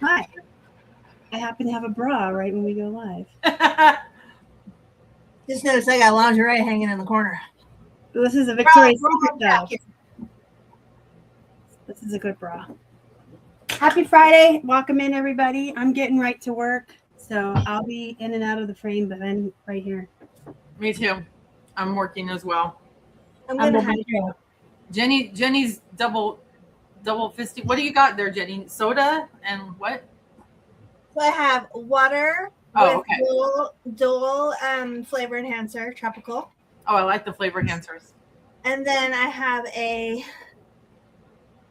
Hi. I happen to have a bra right when we go live. Just noticed I got lingerie hanging in the corner. This is a Victoria's Secret though. This is a good bra. Happy Friday. Welcome in, everybody. I'm getting right to work, so I'll be in and out of the frame, but I'm right here. Me too. I'm working as well. I'm gonna have you. Jenny's double fisted. What do you got there, Jenny? Soda and what? So I have water with dual flavor enhancer, tropical. Oh, I like the flavor enhancers. And then I have a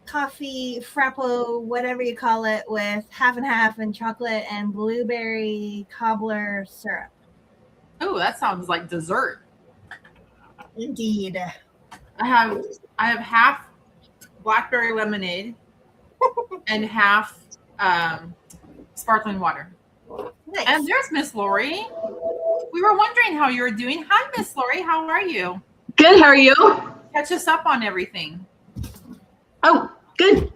coffee frappo, whatever you call it, with half and half and chocolate and blueberry cobbler syrup. Oh, that sounds like dessert. Indeed. I have half blackberry lemonade and half sparkling water. Nice. And there's Miss Lori. We were wondering how you were doing. Hi, Miss Lori. How are you? Good. How are you? Catch us up on everything. Oh, good.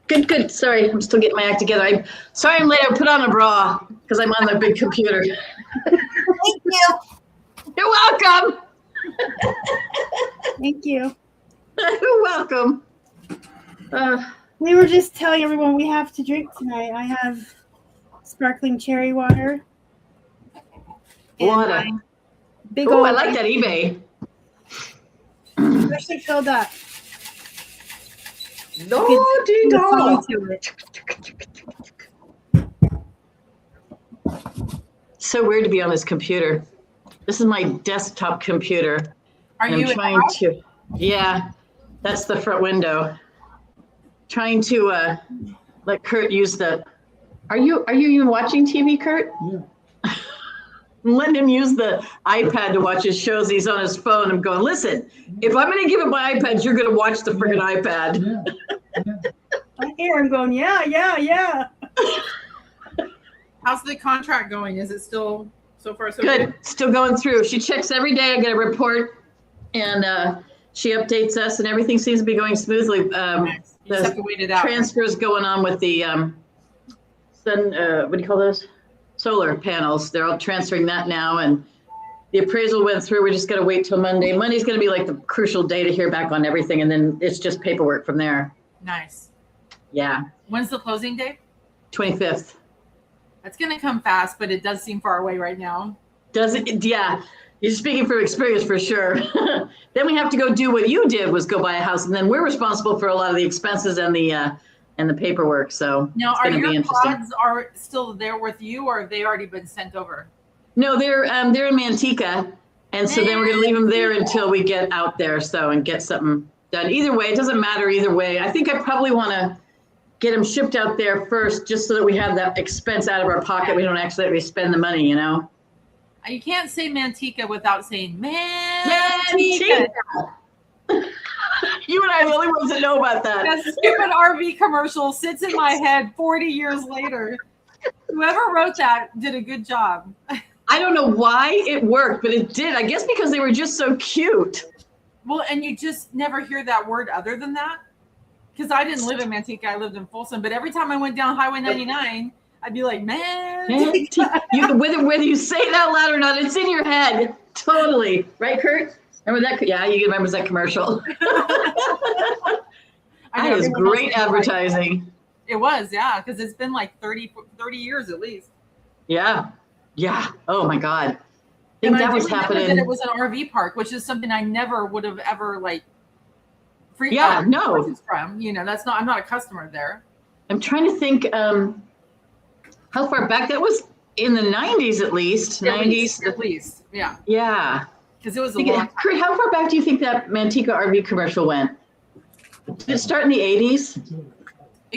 Good. Sorry, I'm still getting my act together. I'm late. I put on a bra because I'm on the big computer. Thank you. You're welcome. Thank you. You're welcome. We were just telling everyone we have to drink tonight. I have sparkling cherry water. Water. Big Oh, old I like that eBay. Especially filled up. No, So weird to be on this computer. This is my desktop computer. Are you trying to? Yeah, that's the front window. Trying to let Kurt use the. Are you even watching TV, Kurt? Yeah. I'm letting him use the iPad to watch his shows. He's on his phone. I'm going, listen, if I'm going to give him my iPad, you're going to watch the friggin' iPad. Yeah. I hear him going, yeah. How's the contract going? Is it still so far so Good. Still going through. She checks every day. I get a report, and she updates us, and everything seems to be going smoothly. Nice. You just have to wait it out. Transfers going on with the sun. What do you call those? Solar panels. They're all transferring that now, and the appraisal went through. We just got to wait till Monday. Monday's going to be like the crucial day to hear back on everything, and then it's just paperwork from there. Nice. Yeah. When's the closing date? 25th. That's going to come fast, but it does seem far away right now. Does it? Yeah. You're speaking from experience for sure. Then we have to go do what you did, was go buy a house, and then we're responsible for a lot of the expenses and the paperwork. So now, it's are going to be your interesting. pods are still there with you, or have they already been sent over? No, they're in Manteca, and so then we're going to leave them there until we get out there, and get something done. Either way, it doesn't matter either way. I think I probably want to get them shipped out there first, just so that we have that expense out of our pocket. We don't actually spend the money, You can't say Manteca without saying Manteca. You and I are the only ones that know about that. That stupid RV commercial sits in my head 40 years later. Whoever wrote that did a good job. I don't know why it worked, but it did. I guess because they were just so cute. Well, and you just never hear that word other than that. Because I didn't live in Manteca, I lived in Folsom. But every time I went down Highway 99, I'd be like, whether you say it out loud or not, it's in your head. Totally. Right, Kurt? Remember that? Yeah, you remember that commercial. That is great advertising. It was, yeah, because it's been like 30 years at least. Yeah. Oh, my God. I think that was happening. That it was an RV park, which is something I never would have ever from. I'm not a customer there. I'm trying to think how far back that was. In the 90s, at least. At least, yeah. Yeah. Because it was a long time. Kurt, how far back do you think that Manteca RV commercial went? Did it start in the 80s?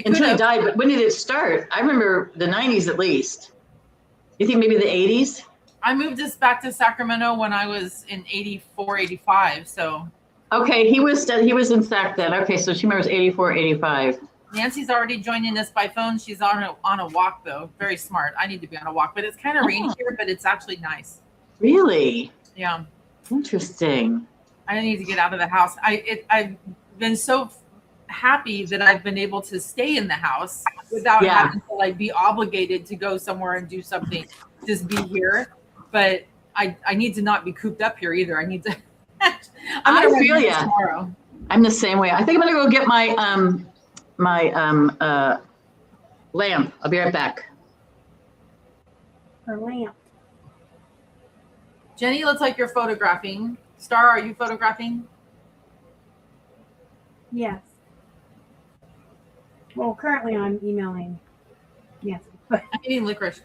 Until he died, but when did it start? I remember the 90s at least. You think maybe the 80s? I moved us back to Sacramento when I was in 84, 85, so. Okay, he was in Sac then. Okay, so she remembers 84, 85. Nancy's already joining us by phone. She's on a walk, though. Very smart. I need to be on a walk, but it's kind of rainy here, but it's actually nice. Really? Yeah. Interesting. I need to get out of the house. I've been so happy that I've been able to stay in the house without Yeah. having to like be obligated to go somewhere and do something, just be here. But I need to not be cooped up here either. I need to. I gonna feel run ya. tomorrow. I'm the same way. I think I'm gonna go get my lamp. I'll be right back. Her lamp. Jenny, looks like you're photographing. Star, are you photographing? Yes. Well, currently I'm emailing. Yes. But I'm eating licorice,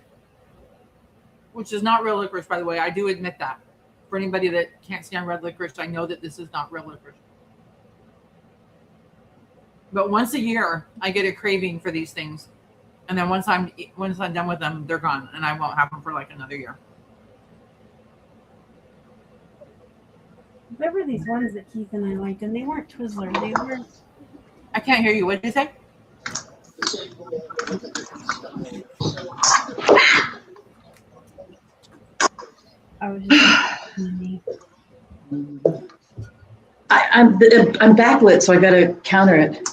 which is not real licorice, by the way. I do admit that. For anybody that can't stand red licorice, I know that this is not real licorice. But once a year, I get a craving for these things, and then once I'm done with them, they're gone, and I won't have them for like another year. there were these ones that Keith and I liked, and they weren't Twizzlers. They were. I can't hear you. What did you say? I was just. I'm backlit, so I gotta counter it.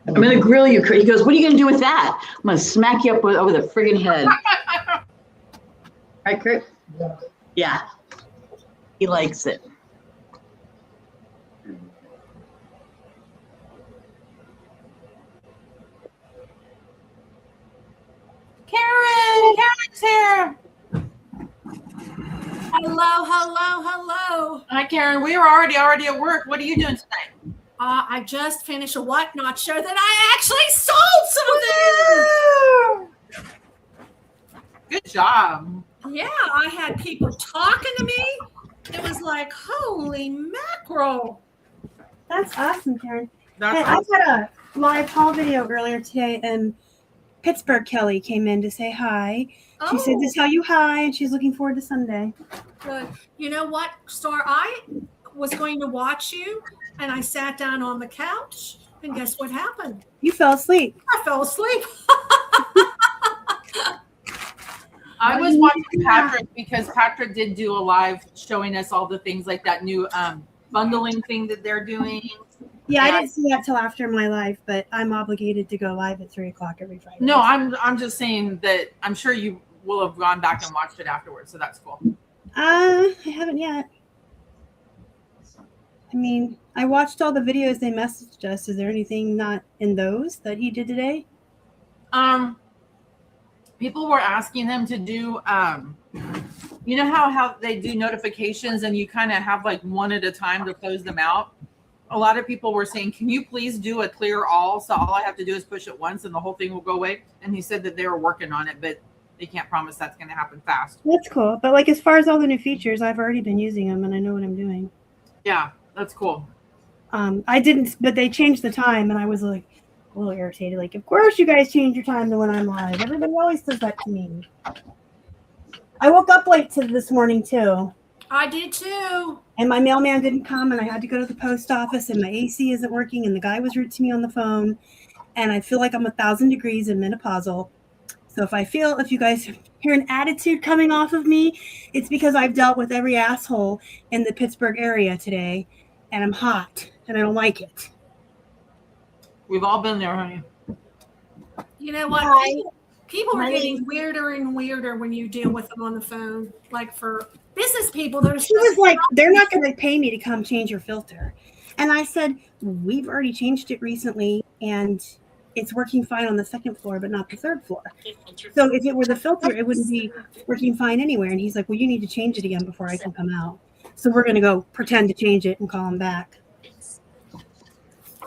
I'm gonna grill you. He goes, "What are you gonna do with that?" I'm gonna smack you up over the friggin' head. Right, Kurt? Yeah. He likes it. Karen's here. Hello. Hi, Karen. We were already at work. What are you doing tonight? I just finished a whatnot show that I actually sold something. Good job. Yeah, I had people talking to me. It was like, holy mackerel. That's awesome, Karen. That's Hey, I had a live haul video earlier today, and Pittsburgh Kelly came in to say hi. She said to tell you hi, and she's looking forward to Sunday. Good. You know what, Star? I was going to watch you, and I sat down on the couch, and guess what happened? You fell asleep. I fell asleep. I was watching Patrick because Patrick did do a live showing us all the things like that new bundling thing that they're doing. Yeah, I didn't see that till after my live, but I'm obligated to go live at 3:00 every Friday. No, I'm just saying that I'm sure you will have gone back and watched it afterwards, so that's cool. I haven't yet. I mean, I watched all the videos they messaged us. Is there anything not in those that he did today? People were asking him to do you know how they do notifications and you kind of have like one at a time to close them out. A lot of people were saying, can you please do a clear all, so all I have to do is push it once and the whole thing will go away? And he said that they were working on it, but they can't promise that's going to happen fast. That's cool. But like as far as all the new features, I've already been using them and I know what I'm doing. Yeah, that's cool. I didn't, but they changed the time and I was like a little irritated. Like, of course you guys change your time to when I'm live. Everybody always does that to me. I woke up late this morning too. I did too. And my mailman didn't come and I had to go to the post office and my AC isn't working and the guy was rude to me on the phone. And I feel like I'm 1,000 degrees and menopausal. So if you guys hear an attitude coming off of me, it's because I've dealt with every asshole in the Pittsburgh area today and I'm hot and I don't like it. We've all been there, honey. You know what? People are getting weirder and weirder when you deal with them on the phone. Like for business people, She was like, they're not going to pay me to come change your filter. And I said, we've already changed it recently and it's working fine on the second floor, but not the third floor. So if it were the filter, it wouldn't be working fine anywhere. And he's like, well, you need to change it again before I can come out. So we're going to go pretend to change it and call him back.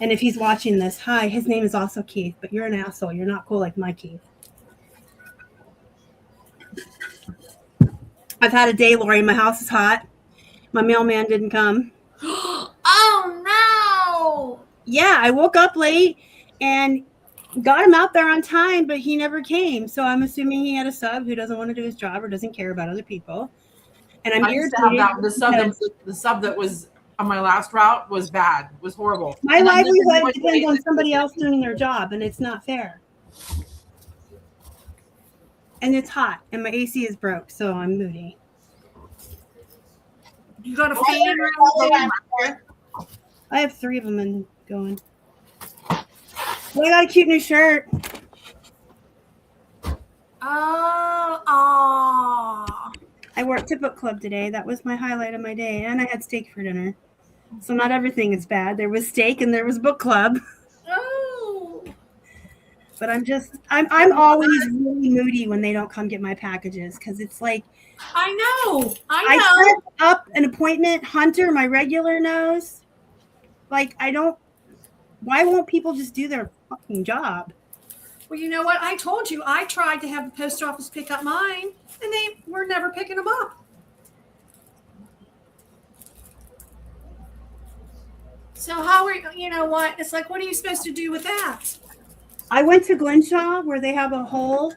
And if he's watching this, hi, his name is also Keith, but you're an asshole. You're not cool like my Keith. I've had a day, Lori. My house is hot. My mailman didn't come. Oh, no. Yeah, I woke up late and got him out there on time, but he never came. So I'm assuming he had a sub who doesn't want to do his job or doesn't care about other people. And I'm irritated. The sub that was on my last route was bad, was horrible. My livelihood depends on somebody else doing their job, and it's not fair. And it's hot, and my AC is broke, so I'm moody. You got a fan around there? I have 3 of them going. Well, I got a cute new shirt. Oh. I wore it to book club today. That was my highlight of my day. And I had steak for dinner. So not everything is bad. There was steak and there was book club. Oh. But I'm always really moody when they don't come get my packages because it's like I know. I set up an appointment. Hunter, my regular, knows. Like why won't people just do their fucking job? Well, you know what? I told you I tried to have the post office pick up mine, and they were never picking them up. So how are you know what? It's like, what are you supposed to do with that? I went to Glenshaw where they have a hole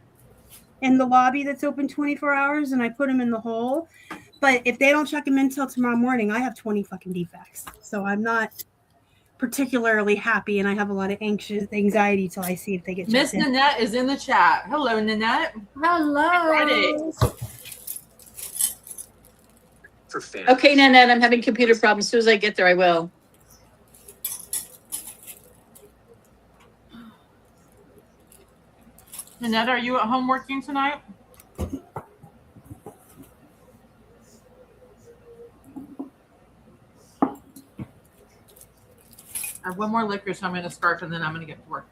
in the lobby that's open 24 hours, and I put them in the hole. But if they don't check them in until tomorrow morning, I have 20 fucking defects. So I'm not particularly happy, and I have a lot of anxiety till I see if they get Miss checked in. Nanette is in the chat. Hello, Nanette. Hello. Friday. For fans. Okay, Nanette, I'm having computer problems. As soon as I get there, I will. Nanette, are you at home working tonight? I have one more liquor, so I'm going to scarf, and then I'm going to get to work.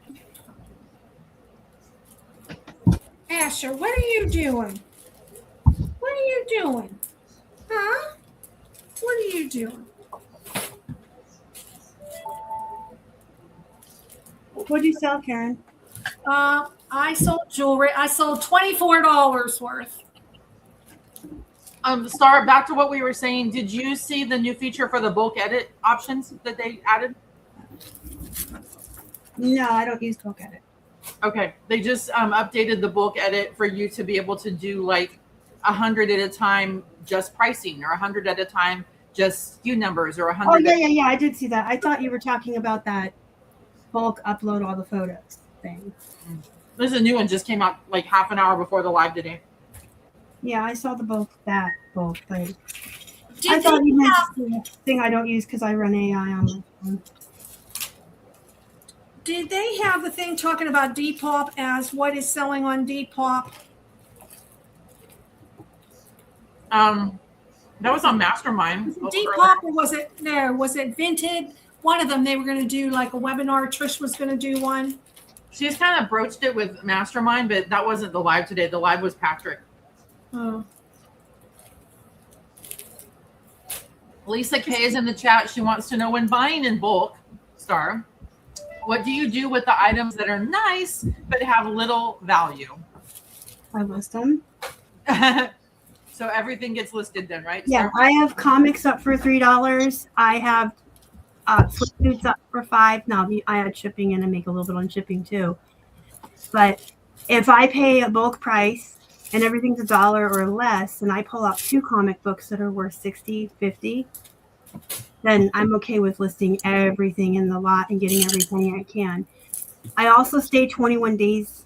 Asher, what are you doing? What are you doing? Huh? What are you doing? What do you sell, Karen? I sold jewelry. I sold $24 worth. Star, back to what we were saying. Did you see the new feature for the bulk edit options that they added? No, I don't use bulk edit. Okay, they just updated the bulk edit for you to be able to do like 100 at a time, just pricing, or 100 at a time, just SKU numbers, or 100. Oh yeah. I did see that. I thought you were talking about that bulk upload all the photos thing. This is a new one, just came out like half an hour before the live today. Yeah, I saw that bulk thing. Did I thought they you have- meant the thing I don't use because I run AI on my phone. Did they have the thing talking about Depop as what is selling on Depop? That was on Mastermind. Depop, or was it no? Was it Vinted? One of them. They were going to do like a webinar. Trish was going to do one. She's kind of broached it with Mastermind, but that wasn't the live today. The live was Patrick. Oh. Lisa K is in the chat. She wants to know, when buying in bulk, Star, what do you do with the items that are nice but have little value? I list them. So everything gets listed then, right? Yeah, Star? I have comics up for $3. I have swimsuits up for $5. Now I add shipping in and make a little bit on shipping too. But if I pay a bulk price and everything's $1 or less, and I pull out 2 comic books that are worth $60, $50, then I'm okay with listing everything in the lot and getting everything I can. I also stay 21 days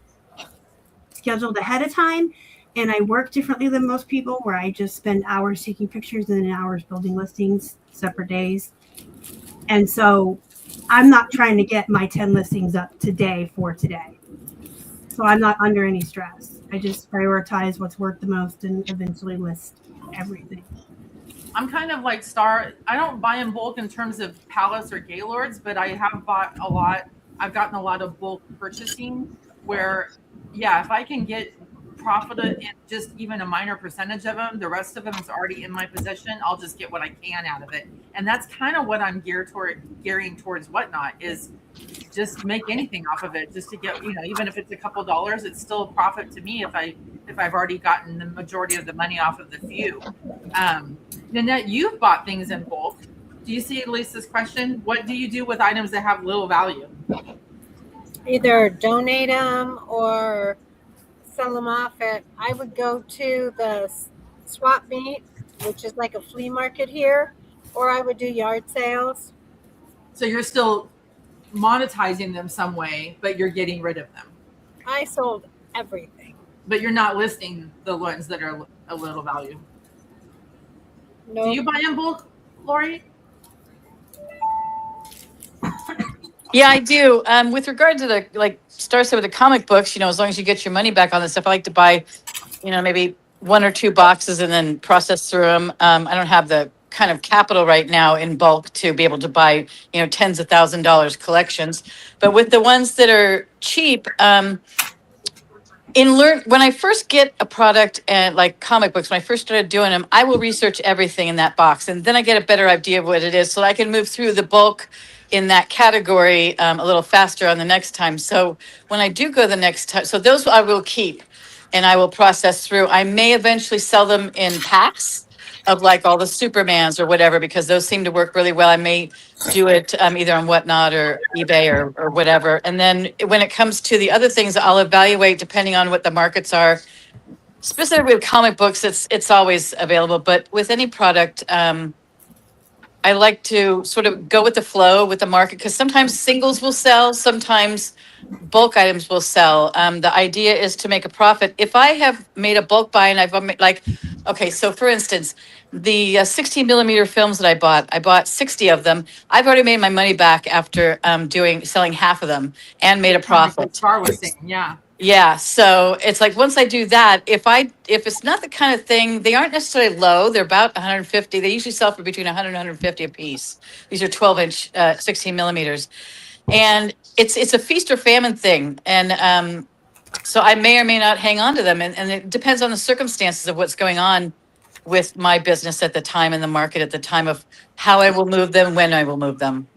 scheduled ahead of time, and I work differently than most people, where I just spend hours taking pictures and then hours building listings, separate days. And so I'm not trying to get my 10 listings up today for today. So I'm not under any stress. I just prioritize what's worth the most and eventually list everything. I'm kind of like Star. I don't buy in bulk in terms of pallets or Gaylords, but I have bought a lot. I've gotten a lot of bulk purchasing where, yeah, if I can get profited in just even a minor percentage of them, the rest of them is already in my possession. I'll just get what I can out of it. And that's kind of what I'm gearing towards Whatnot, is just make anything off of it, just to get, even if it's a couple dollars, it's still a profit to me if I've already gotten the majority of the money off of the few. Nanette, you've bought things in bulk. Do you see Lisa's question? What do you do with items that have little value? Either donate them or sell them off I would go to the swap meet, which is like a flea market here, or I would do yard sales. So you're still monetizing them some way, but you're getting rid of them. I sold everything. But you're not listing the ones that are a little value. No, Do you buy in bulk, Lori? Yeah, I do. With regard to the start with the comic books, as long as you get your money back on this stuff, I like to buy, maybe one or two boxes and then process through them. I don't have the kind of capital right now in bulk to be able to buy, tens of $1,000s collections. But with the ones that are cheap, when I first get a product and like comic books, when I first started doing them, I will research everything in that box, and then I get a better idea of what it is, so I can move through the bulk in that category a little faster on the next time. So when I do go the next time, so those I will keep, and I will process through. I may eventually sell them in packs of like all the Supermans or whatever, because those seem to work really well. I may do it either on Whatnot or eBay or whatever. And then when it comes to the other things, I'll evaluate depending on what the markets are. Specifically with comic books, it's always available. But with any product, I like to sort of go with the flow with the market, because sometimes singles will sell, sometimes bulk items will sell. The idea is to make a profit. If I have made a bulk buy and okay, so for instance, the 16 millimeter films that I bought 60 of them. I've already made my money back after selling half of them and made a profit. Star was saying, yeah. Yeah, so it's like once I do that, if it's not the kind of thing, they aren't necessarily low. They're about 150. They usually sell for between 100 and 150 a piece. These are 12-inch, 16 millimeters, and it's a feast or famine thing. And so I may or may not hang on to them, and it depends on the circumstances of what's going on with my business at the time and the market at the time of how I will move them, when I will move them.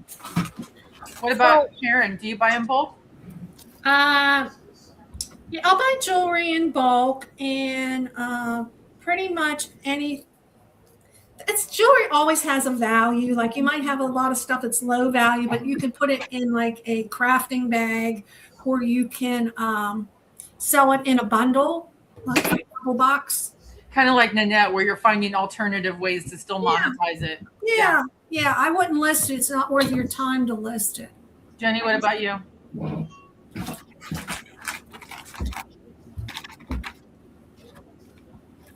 What about Sharon? Do you buy in bulk? Yeah, I'll buy jewelry in bulk, and pretty much jewelry always has a value. Like you might have a lot of stuff that's low value, but you can put it in like a crafting bag, or you can sell it in a bundle, like a bundle box. Kind of like Nanette, where you're finding alternative ways to still monetize it. Yeah, I wouldn't list it. It's not worth your time to list it. Jenny, what about you?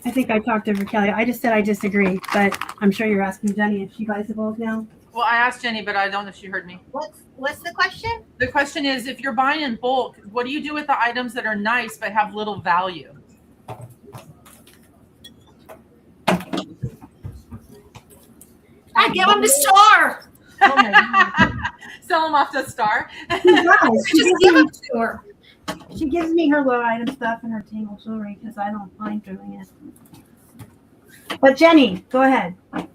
I think I talked over Kelly. I just said I disagree, but I'm sure you're asking Jenny if she buys the bulk now. Well, I asked Jenny, but I don't know if she heard me. What's the question? The question is, if you're buying in bulk, what do you do with the items that are nice but have little value? I give them to Star. Oh my God. Sell them off to Star. Just give them to her. She gives me her low item stuff and her tangle jewelry because I don't mind doing it. But Jenny, go ahead. I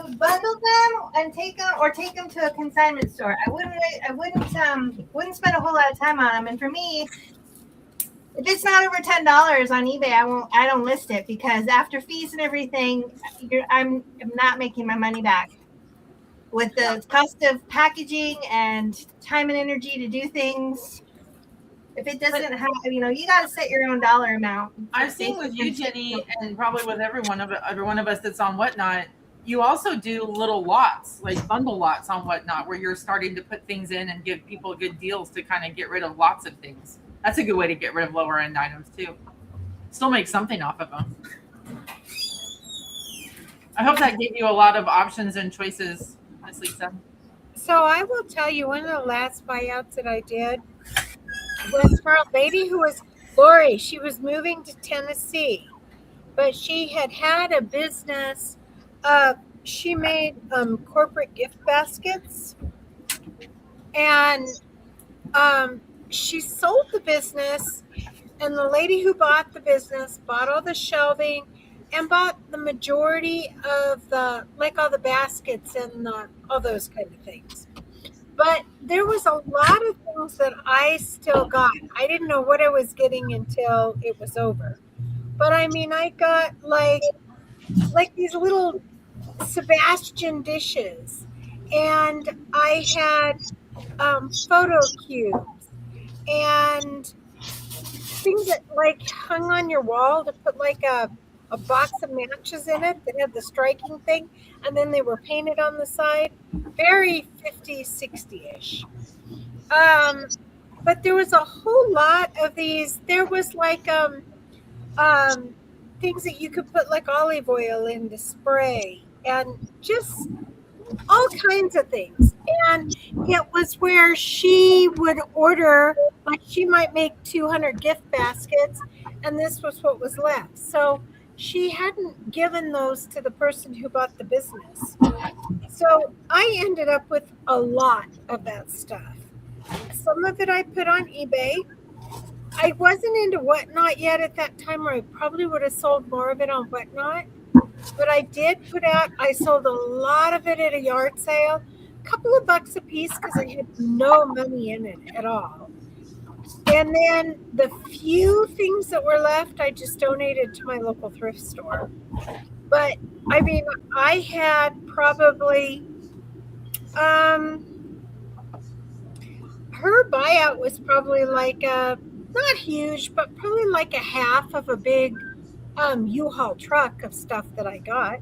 would bundle them and take them to a consignment store. I wouldn't spend a whole lot of time on them. And for me, if it's not over $10 on eBay, I don't list it, because after fees and everything, I'm not making my money back. With the cost of packaging and time and energy to do things, if it doesn't have, you got to set your own dollar amount. I've seen with you, Jenny, and probably with every one of us that's on Whatnot, you also do little lots, like bundle lots on Whatnot, where you're starting to put things in and give people good deals to kind of get rid of lots of things. That's a good way to get rid of lower end items too. Still make something off of them. I hope that gave you a lot of options and choices, Miss Lisa. So I will tell you, one of the last buyouts that I did was for a lady who was Lori. She was moving to Tennessee, but she had a business. She made corporate gift baskets, and she sold the business. And the lady who bought the business bought all the shelving and bought the majority of all the baskets and all those kind of things. But there was a lot of things that I still got. I didn't know what I was getting until it was over. But I mean, I got like these little Sebastian dishes, and I had photo cubes and things that like hung on your wall to put like a box of matches in it that had the striking thing, and then they were painted on the side. Very 50s, 60-ish. But there was a whole lot of these. There was like things that you could put like olive oil in to spray, and just all kinds of things. And it was where she would order, like she might make 200 gift baskets, and this was what was left. So she hadn't given those to the person who bought the business. So I ended up with a lot of that stuff. Some of it I put on eBay. I wasn't into Whatnot yet at that time, or I probably would have sold more of it on Whatnot. But I did I sold a lot of it at a yard sale, a couple of bucks a piece because I had no money in it at all. And then the few things that were left, I just donated to my local thrift store. But I mean, I had probably, her buyout was probably like not huge, but probably like a half of a big U-Haul truck of stuff that I got.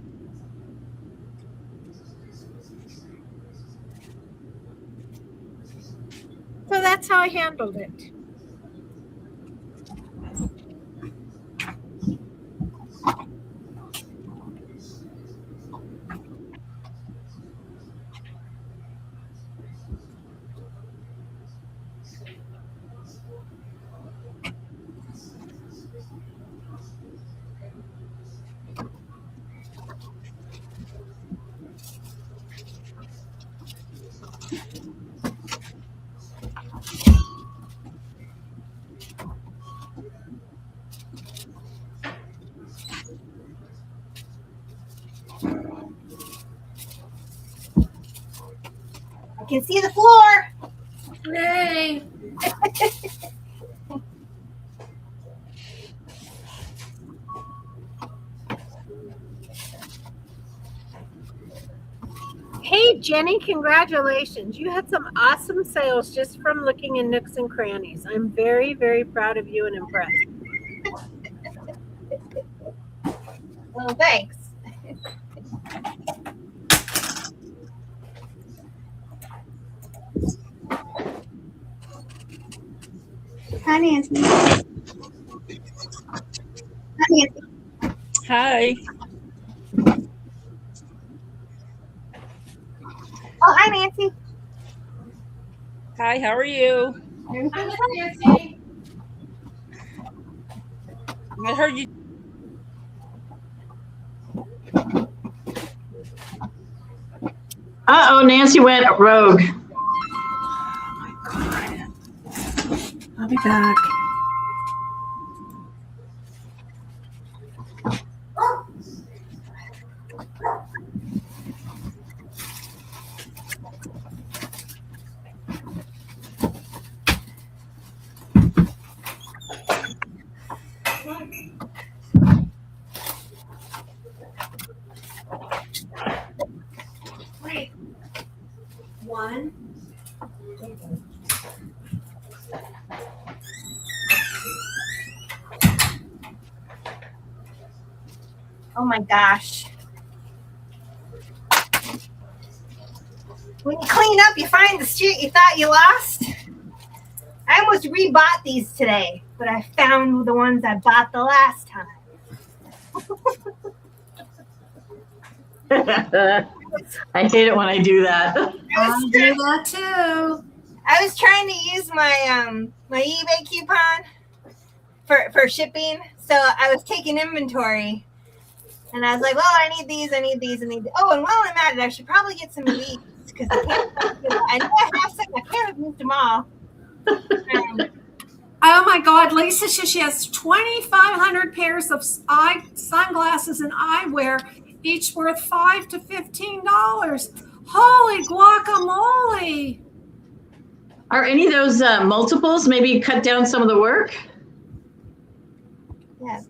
So that's how I handled it. I can see the floor. Yay. Hey, Jenny, congratulations. You had some awesome sales just from looking in nooks and crannies. I'm very, very proud of you and impressed. Well, thanks. Hi, Nancy. Hi, Nancy. Hi. Oh, hi, Nancy. Hi, how are you? Hi, Nancy. I heard you. Uh-oh, Nancy went rogue. I'll be back. Wait. One. Oh my gosh. When you clean up, you find the shit you thought you lost. I almost rebought these today, but I found the ones I bought the last time. I hate it when I do that. I do that too. I was trying to use my my eBay coupon for shipping, so I was taking inventory, and I was like, "Well, I need these, I need these, I need." Oh, and while I'm at it, I should probably get some of these because I know I have some. I can't have used them all. Oh my God, Lisa says she has 2,500 pairs of sunglasses and eyewear, each worth $5 to $15. Holy guacamole! Are any of those multiples? Maybe cut down some of the work? Yeah.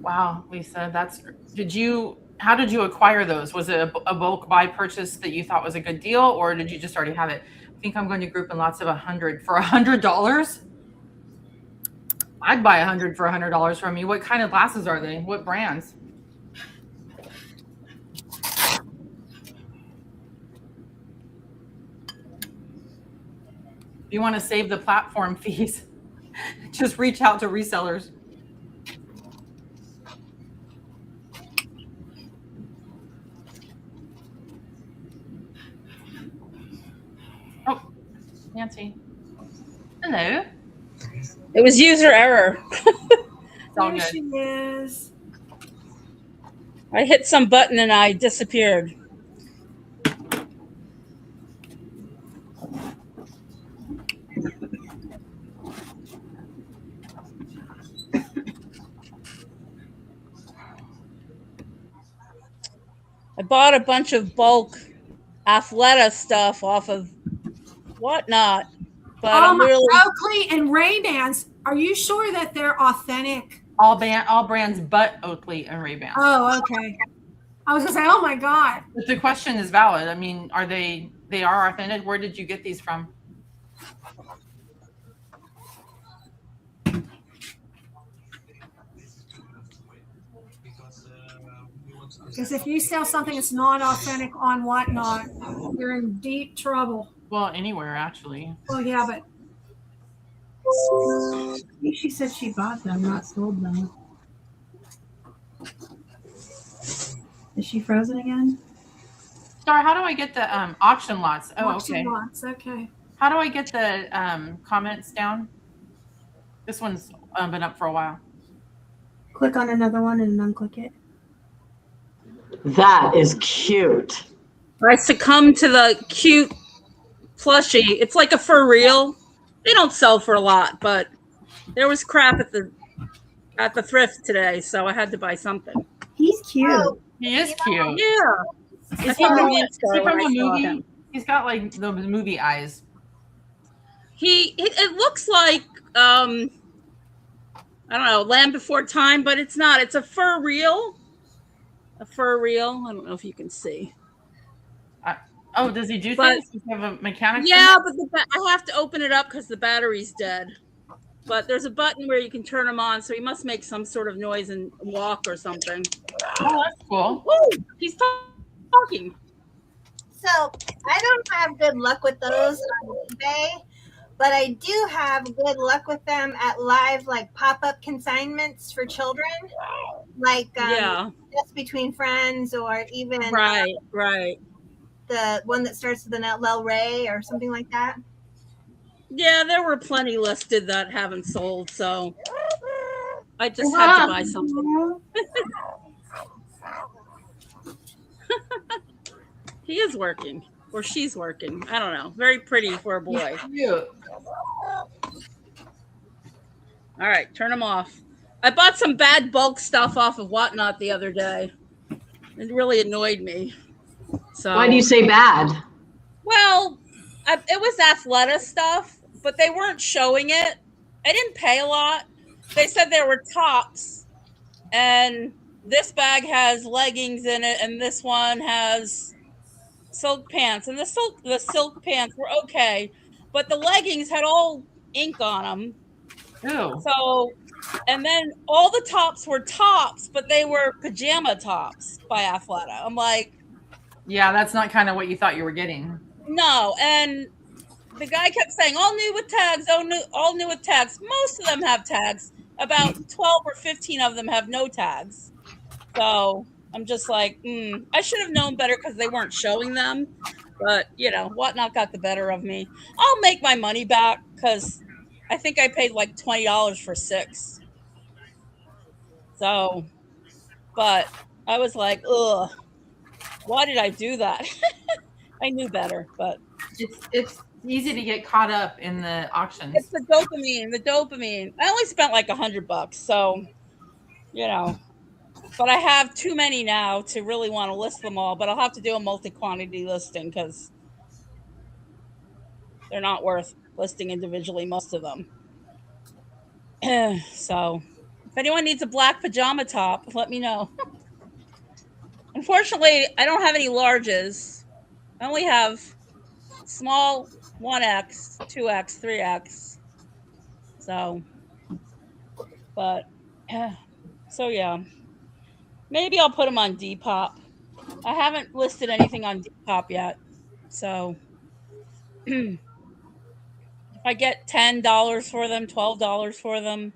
Wow, Lisa, how did you acquire those? Was it a bulk buy purchase that you thought was a good deal, or did you just already have it? I think I'm going to group in lots of 100 for $100. I'd buy 100 for $100 from you. What kind of glasses are they? What brands? You want to save the platform fees? Just reach out to resellers. Oh, Nancy. Hello. It was user error. It's all There good. she is. I hit some button and I disappeared. I bought a bunch of bulk Athleta stuff off of Whatnot, but I'm really Oakley and Ray-Bans. Are you sure that they're authentic? All brands but Oakley and Ray-Ban. Oh, okay. I was gonna say, oh my God. But the question is valid. I mean, are they are authentic? Where did you get these from? Because if you sell something that's not authentic on Whatnot, you're in deep trouble. Well, anywhere actually. Oh yeah, but I think she said she bought them, not sold them. Is she frozen again? Star, how do I get the auction lots? Oh, auction okay. lots, okay. How do I get the comments down? This one's been up for a while. Click on another one and unclick it. That is cute. I succumbed to the cute plushie. It's like a fur reel. They don't sell for a lot, but there was crap at the thrift today, so I had to buy something. He's cute. Oh, He is cute. Yeah. Is he from a movie? He's got like those movie eyes. It looks like I don't know, Land Before Time, but it's not. It's a fur reel. A fur reel. I don't know if you can see. Oh, does he do But- things? Does he have a mechanic? Yeah, but I have to open it up because the battery's dead. But there's a button where you can turn them on, so he must make some sort of noise and walk or something. Oh, that's cool. Woo! He's talking. so I don't have good luck with those on eBay, but I do have good luck with them at live, like pop-up consignments for children, like Yeah. Just Between Friends, or even Right. the one that starts with an L. Ray or something like that. Yeah, there were plenty listed that haven't sold, so I just had to buy something. He is working, or she's working. I don't know. Very pretty for a boy. Cute. All right, turn them off. I bought some bad bulk stuff off of Whatnot the other day. It really annoyed me. So Why do you say bad? Well, it was Athleta stuff, but they weren't showing it. I didn't pay a lot. They said there were tops, and this bag has leggings in it, and this one has silk pants. And the silk pants were okay, but the leggings had all ink on them. Ew. So, and then all the tops were tops, but they were pajama tops by Athleta. I'm like, Yeah, that's not kind of what you thought you were getting. no. And the guy kept saying, all new with tags, all new with tags. Most of them have tags. About 12 or 15 of them have no tags. So I'm just like, I should have known better because they weren't showing them. But, Whatnot got the better of me. I'll make my money back because I think I paid like $20 for 6. So, but I was like, ugh, why did I do that? I knew better, but It's easy to get caught up in the auctions. it's the dopamine. I only spent like $100, so but I have too many now to really want to list them all, but I'll have to do a multi-quantity listing because they're not worth listing individually, most of them. So if anyone needs a black pajama top, let me know. Unfortunately, I don't have any larges. I only have small 1X, 2X, 3X. So, but, so yeah. Maybe I'll put them on Depop. I haven't listed anything on Depop yet. So, if I get $10 for them, $12 for them.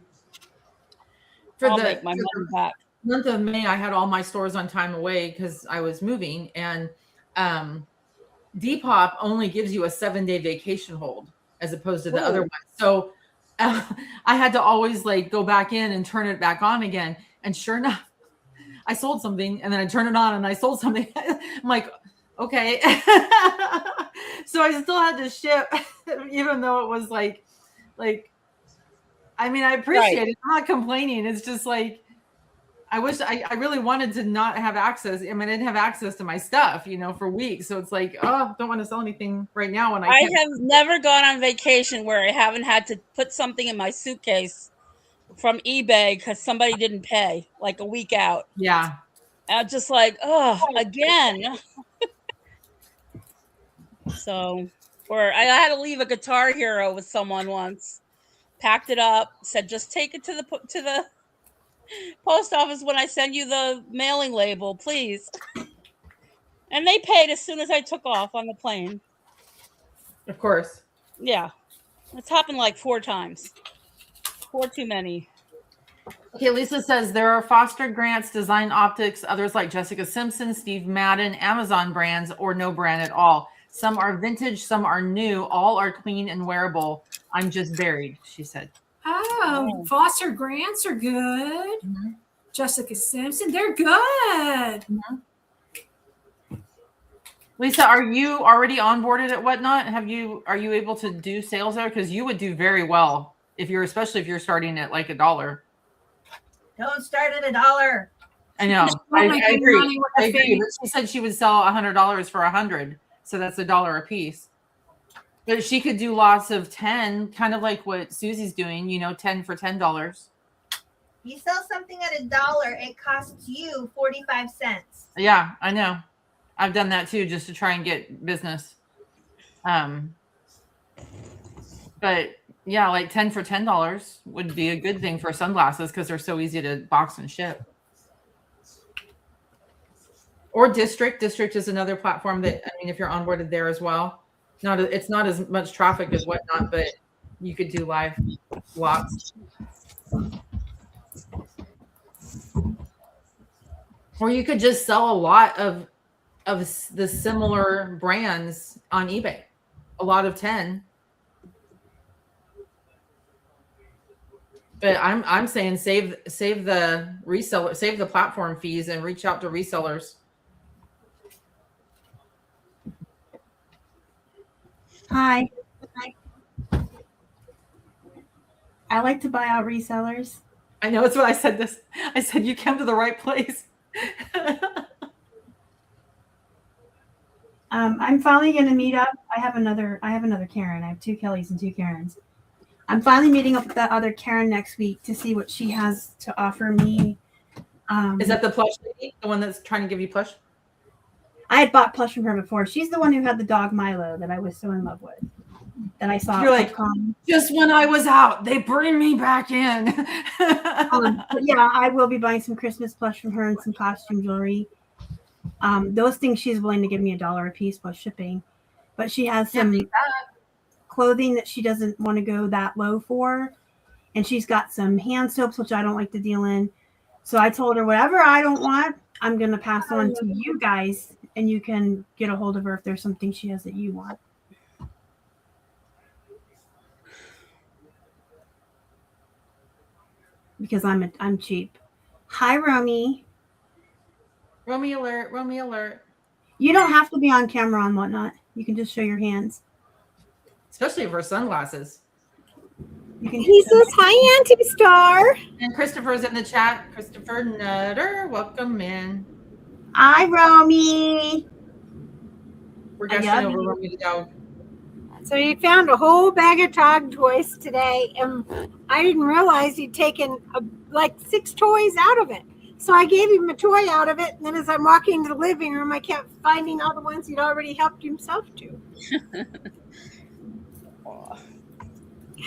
I'll make my money back. Month of May, I had all my stores on time away because I was moving, and Depop only gives you a 7-day vacation hold as opposed to the other one. So I had to always like go back in and turn it back on again. And sure enough, I sold something, and then I turned it on and I sold something. I'm like, okay. So I still had to ship, even though it was like, I mean, I appreciate it. I'm not complaining. It's just like, I wish I really wanted to not have access. I mean, I didn't have access to my stuff, for weeks. So it's like, oh, don't want to sell anything right now when I have never gone on vacation where I haven't had to put something in my suitcase from eBay because somebody didn't pay like a week out. Yeah. And I'm just like, oh, again. So, or I had to leave a Guitar Hero with someone once. Packed it up, said, just take it to the post office when I send you the mailing label, please. And they paid as soon as I took off on the plane. Of course. Yeah. It's happened like 4 times. 4 too many. Okay, Lisa says there are Foster Grants, Design Optics, others like Jessica Simpson, Steve Madden, Amazon brands, or no brand at all. Some are vintage, some are new. All are clean and wearable. I'm just buried, she said. Oh, Foster Grants are good. Mm-hmm. Jessica Simpson, they're good. Mm-hmm. Lisa, are you already onboarded at Whatnot? Are you able to do sales there? Because you would do very well especially if you're starting at like $1. Don't start at $1. I know. I agree. I agree. But she said she would sell $100 for 100, so that's $1 a piece. But she could do lots of 10, kind of like what Susie's doing. 10 for $10. You sell something at $1, it costs you 45 cents. Yeah, I know. I've done that too, just to try and get business. But yeah, like 10 for $10 would be a good thing for sunglasses because they're so easy to box and ship. Or District. District is another platform that, if you're onboarded there as well, it's not as much traffic as Whatnot, but you could do live lots. Or you could just sell a lot of the similar brands on eBay. A lot of 10. But I'm saying save the reseller, save the platform fees, and reach out to resellers. Hi. I like to buy out resellers. I know, it's what I said. I said you came to the right place. I'm finally going to meet up. I have another Karen. I have 2 Kellys and 2 Karens. I'm finally meeting up with that other Karen next week to see what she has to offer me. Is that the plush lady? The one that's trying to give you plush? I had bought plush from her before. She's the one who had the dog Milo that I was so in love with. That I saw. You're like, just when I was out, they bring me back in. But yeah, I will be buying some Christmas plush from her and some costume jewelry. Those things she's willing to give me $1 a piece plus shipping. But she has some clothing that she doesn't want to go that low for. And she's got some hand soaps, which I don't like to deal in. So I told her, whatever I don't want, I'm going to pass on to you guys. And you can get a hold of her if there's something she has that you want. Because I'm cheap. Hi, Romy. Romy alert, Romy alert. You don't have to be on camera on Whatnot. You can just show your hands. Especially for sunglasses. He says, hi, Auntie Star. And Christopher's in the chat. Christopher Nutter, welcome in. Hi, Romy. We're gushing over Romy the dog. So he found a whole bag of dog toys today, and I didn't realize he'd taken like 6 toys out of it. So I gave him a toy out of it, and then as I'm walking to the living room, I kept finding all the ones he'd already helped himself to. God,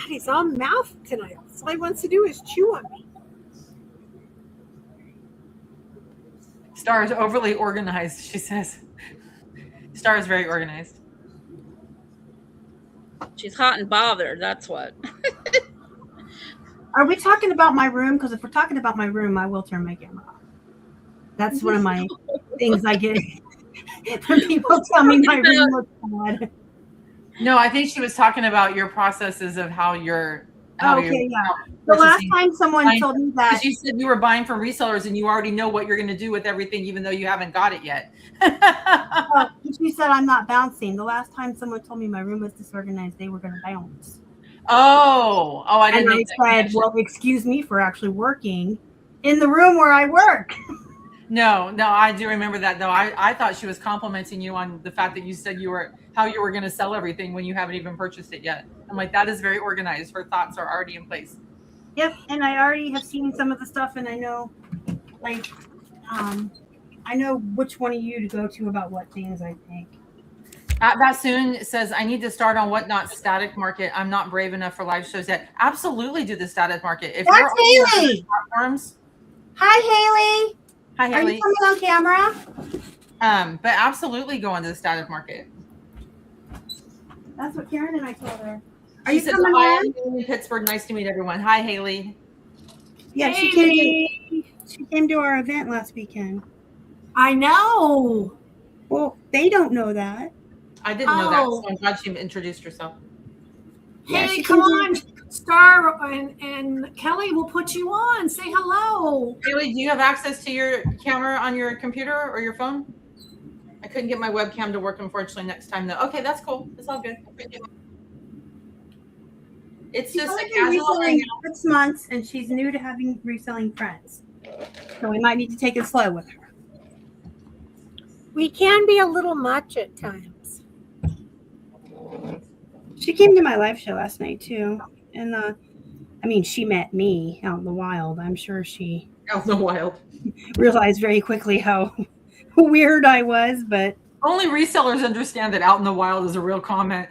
he's all mouth tonight. All he wants to do is chew on me. Star is overly organized, she says. Star is very organized. She's hot and bothered. That's what. Are we talking about my room? Because if we're talking about my room, I will turn my camera off. That's one of my things I get when people tell me my room looks bad. No, I think she was talking about your processes of how you're. Okay, yeah. The last time someone told me that. Because you said you were buying from resellers and you already know what you're going to do with everything, even though you haven't got it yet. She said I'm not bouncing. The last time someone told me my room was disorganized, they were going to bounce. Oh, I didn't. And I said, well, excuse me for actually working in the room where I work. No, I do remember that though. I thought she was complimenting you on the fact that you said how you were going to sell everything when you haven't even purchased it yet. I'm like, that is very organized. Her thoughts are already in place. Yep, and I already have seen some of the stuff, and I know, I know which one of you to go to about what things I think. That soon says, I need to start on Whatnot static market. I'm not brave enough for live shows yet. Absolutely do the static market. If That's you're Haley. Platforms, Hi, Haley. Hi, Haley. Are you coming on camera? But absolutely go into the static market. That's what Karen and I told her. Are She you said, coming hi, on? I'm in Pittsburgh. Nice to meet everyone. Hi, Haley. Yeah, Haley. she came to our event last weekend. I know. Well, they don't know that. I didn't know that, so I'm glad she introduced herself. Yeah, Hey, she come came on, Star and Kelly will put you on. Say hello. Haley, do you have access to your camera on your computer or your phone? I couldn't get my webcam to work, unfortunately, next time, though. Okay, that's cool. It's all good. It's She's just only a been casual reselling hangout. 6 months, and she's new to having reselling friends. So we might need to take it slow with her. We can be a little much at times. She came to my live show last night too, and she met me out in the wild. I'm sure she Out in the wild. realized very quickly how weird I was, but Only resellers understand that out in the wild is a real comment.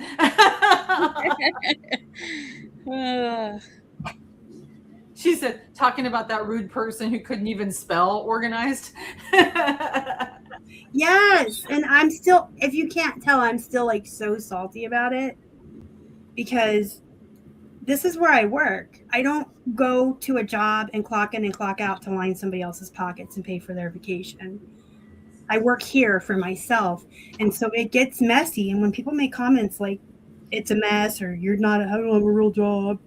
She said, talking about that rude person who couldn't even spell organized. yes, and I'm still, if you can't tell, I'm still like so salty about it because this is where I work. I don't go to a job and clock in and clock out to line somebody else's pockets and pay for their vacation. I work here for myself, and so it gets messy. And when people make comments like it's a mess or you're not, I don't have a real job.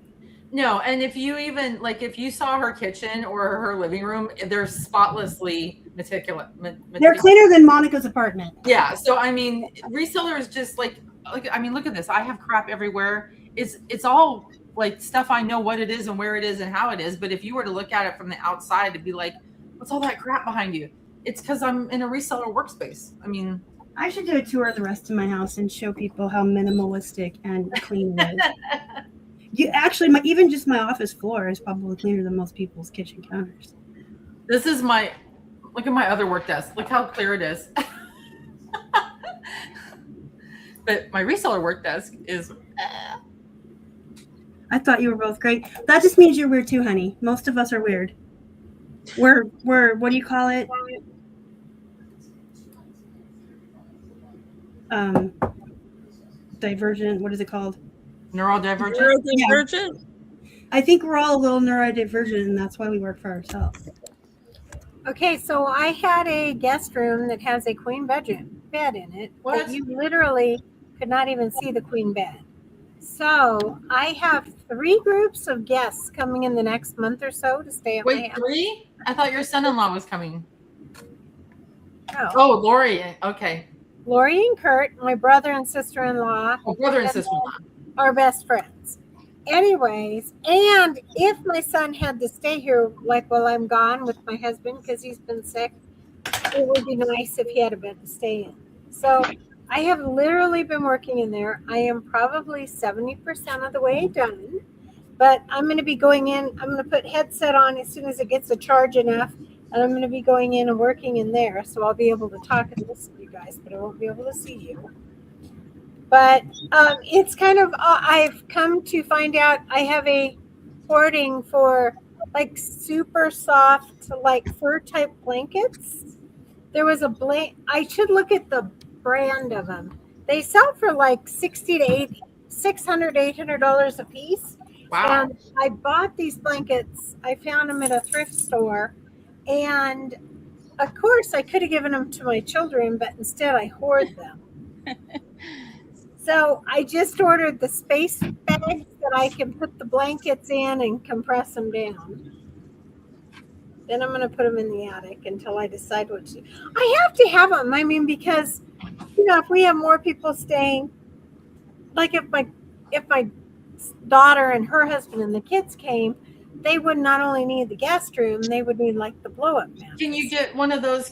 No, and if you even if you saw her kitchen or her living room, they're spotlessly meticulous. They're cleaner than Monica's apartment. Yeah, so I mean, resellers just look at this. I have crap everywhere. It's all like stuff I know what it is and where it is and how it is. But if you were to look at it from the outside, it'd be like, what's all that crap behind you? It's because I'm in a reseller workspace. I mean, I should do a tour of the rest of my house and show people how minimalistic and clean it is. You actually, even just my office floor is probably cleaner than most people's kitchen counters. This is look at my other work desk. Look how clear it is. But my reseller work desk is. I thought you were both great. That just means you're weird too, honey. Most of us are weird. We're what do you call it? Divergent. What is it called? Neurodivergent. Neurodivergent? Yeah. I think we're all a little neurodivergent, and that's why we work for ourselves. Okay, so I had a guest room that has a queen bed in it. What? But you literally could not even see the queen bed. So I have 3 groups of guests coming in the next month or so to stay at my Wait, house. 3? I thought your son-in-law was coming. No. Oh, Lori. Okay. Lori and Kurt, my brother and sister-in-law, Oh, brother and sister-in-law. are best friends. Anyways, and if my son had to stay here, like while I'm gone with my husband, because he's been sick, it would be nice if he had a bed to stay in. So I have literally been working in there. I am probably 70% of the way done, but I'm going to be going in. I'm going to put headset on as soon as it gets a charge enough, and I'm going to be going in and working in there. So I'll be able to talk and listen to you guys, but I won't be able to see you. But it's kind of, I've come to find out I have a hoarding for like super soft, like fur type blankets. There was I should look at the brand of them. They sell for like 60 to $600, $800 a piece. Wow. And I bought these blankets. I found them at a thrift store. And of course, I could have given them to my children, but instead I hoard them. So I just ordered the space bags that I can put the blankets in and compress them down. Then I'm going to put them in the attic until I decide what to do. I have to have them. I mean, because, if we have more people staying, like if my daughter and her husband and the kids came, they would not only need the guest room, they would need like the blow up mat. Can you get one of those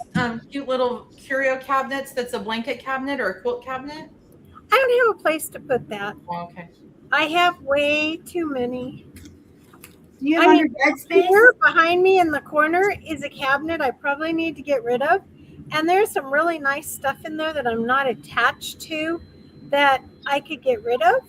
cute little curio cabinets that's a blanket cabinet or a quilt cabinet? I don't have a place to put that. Oh, okay. I have way too many. Do you have on your bed space? Here behind me in the corner is a cabinet I probably need to get rid of. And there's some really nice stuff in there that I'm not attached to that I could get rid of,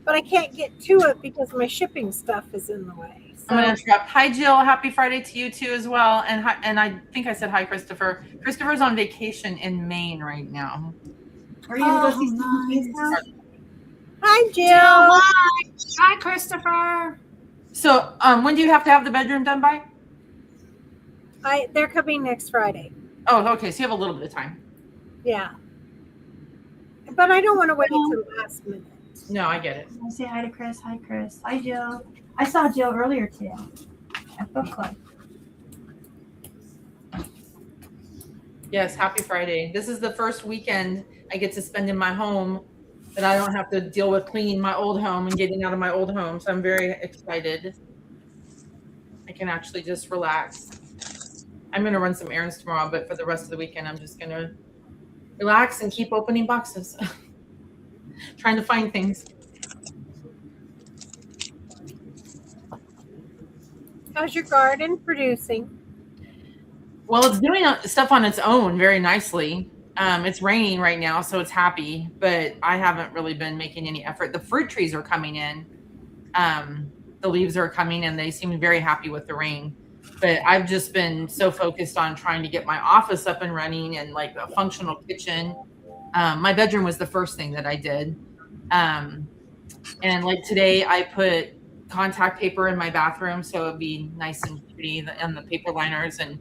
but I can't get to it because my shipping stuff is in the way. So, I'm going to interrupt. Hi, Jill. Happy Friday to you too as well. And hi, and I think I said hi, Christopher. Christopher's on vacation in Maine right now. Are you going to go see Stephen's house? hi, Jill. Hi. Hi, Christopher. So when do you have to have the bedroom done by? They're coming next Friday. Oh, okay. So you have a little bit of time. Yeah. But I don't want to wait until the last minute. No, I get it. I say hi to Chris. Hi, Chris. Hi, Jill. I saw Jill earlier today at book club. Yes, happy Friday. This is the first weekend I get to spend in my home that I don't have to deal with cleaning my old home and getting out of my old home. So I'm very excited. I can actually just relax. I'm going to run some errands tomorrow, but for the rest of the weekend, I'm just going to relax and keep opening boxes, trying to find things. How's your garden producing? Well, it's doing stuff on its own very nicely. It's raining right now, so it's happy, but I haven't really been making any effort. The fruit trees are coming in. The leaves are coming and they seem very happy with the rain. But I've just been so focused on trying to get my office up and running and like a functional kitchen. My bedroom was the first thing that I did. And like today I put contact paper in my bathroom so it'd be nice and pretty and the paper liners and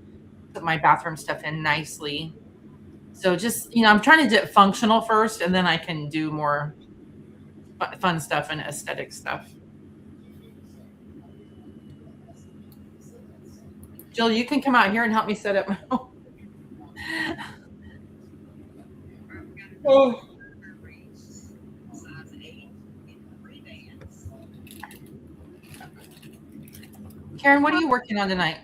put my bathroom stuff in nicely. So just, I'm trying to do it functional first and then I can do more fun stuff and aesthetic stuff. Jill, you can come out here and help me set up my home. Oh. Karen, what are you working on tonight?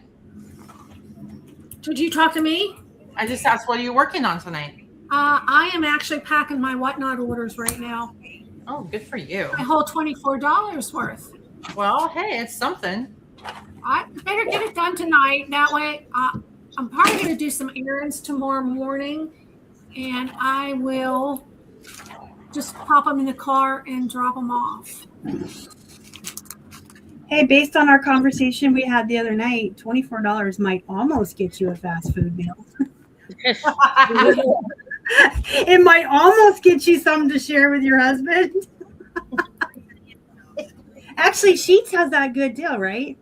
Did you talk to me? I just asked, what are you working on tonight? I am actually packing my whatnot orders right now. Oh, good for you. My whole $24 worth. Well, hey, it's something. I better get it done tonight. That way, I'm probably going to do some errands tomorrow morning, and I will just pop them in the car and drop them off. Hey, based on our conversation we had the other night, $24 might almost get you a fast food meal. It might almost get you something to share with your husband. Actually, Sheetz has that good deal, right?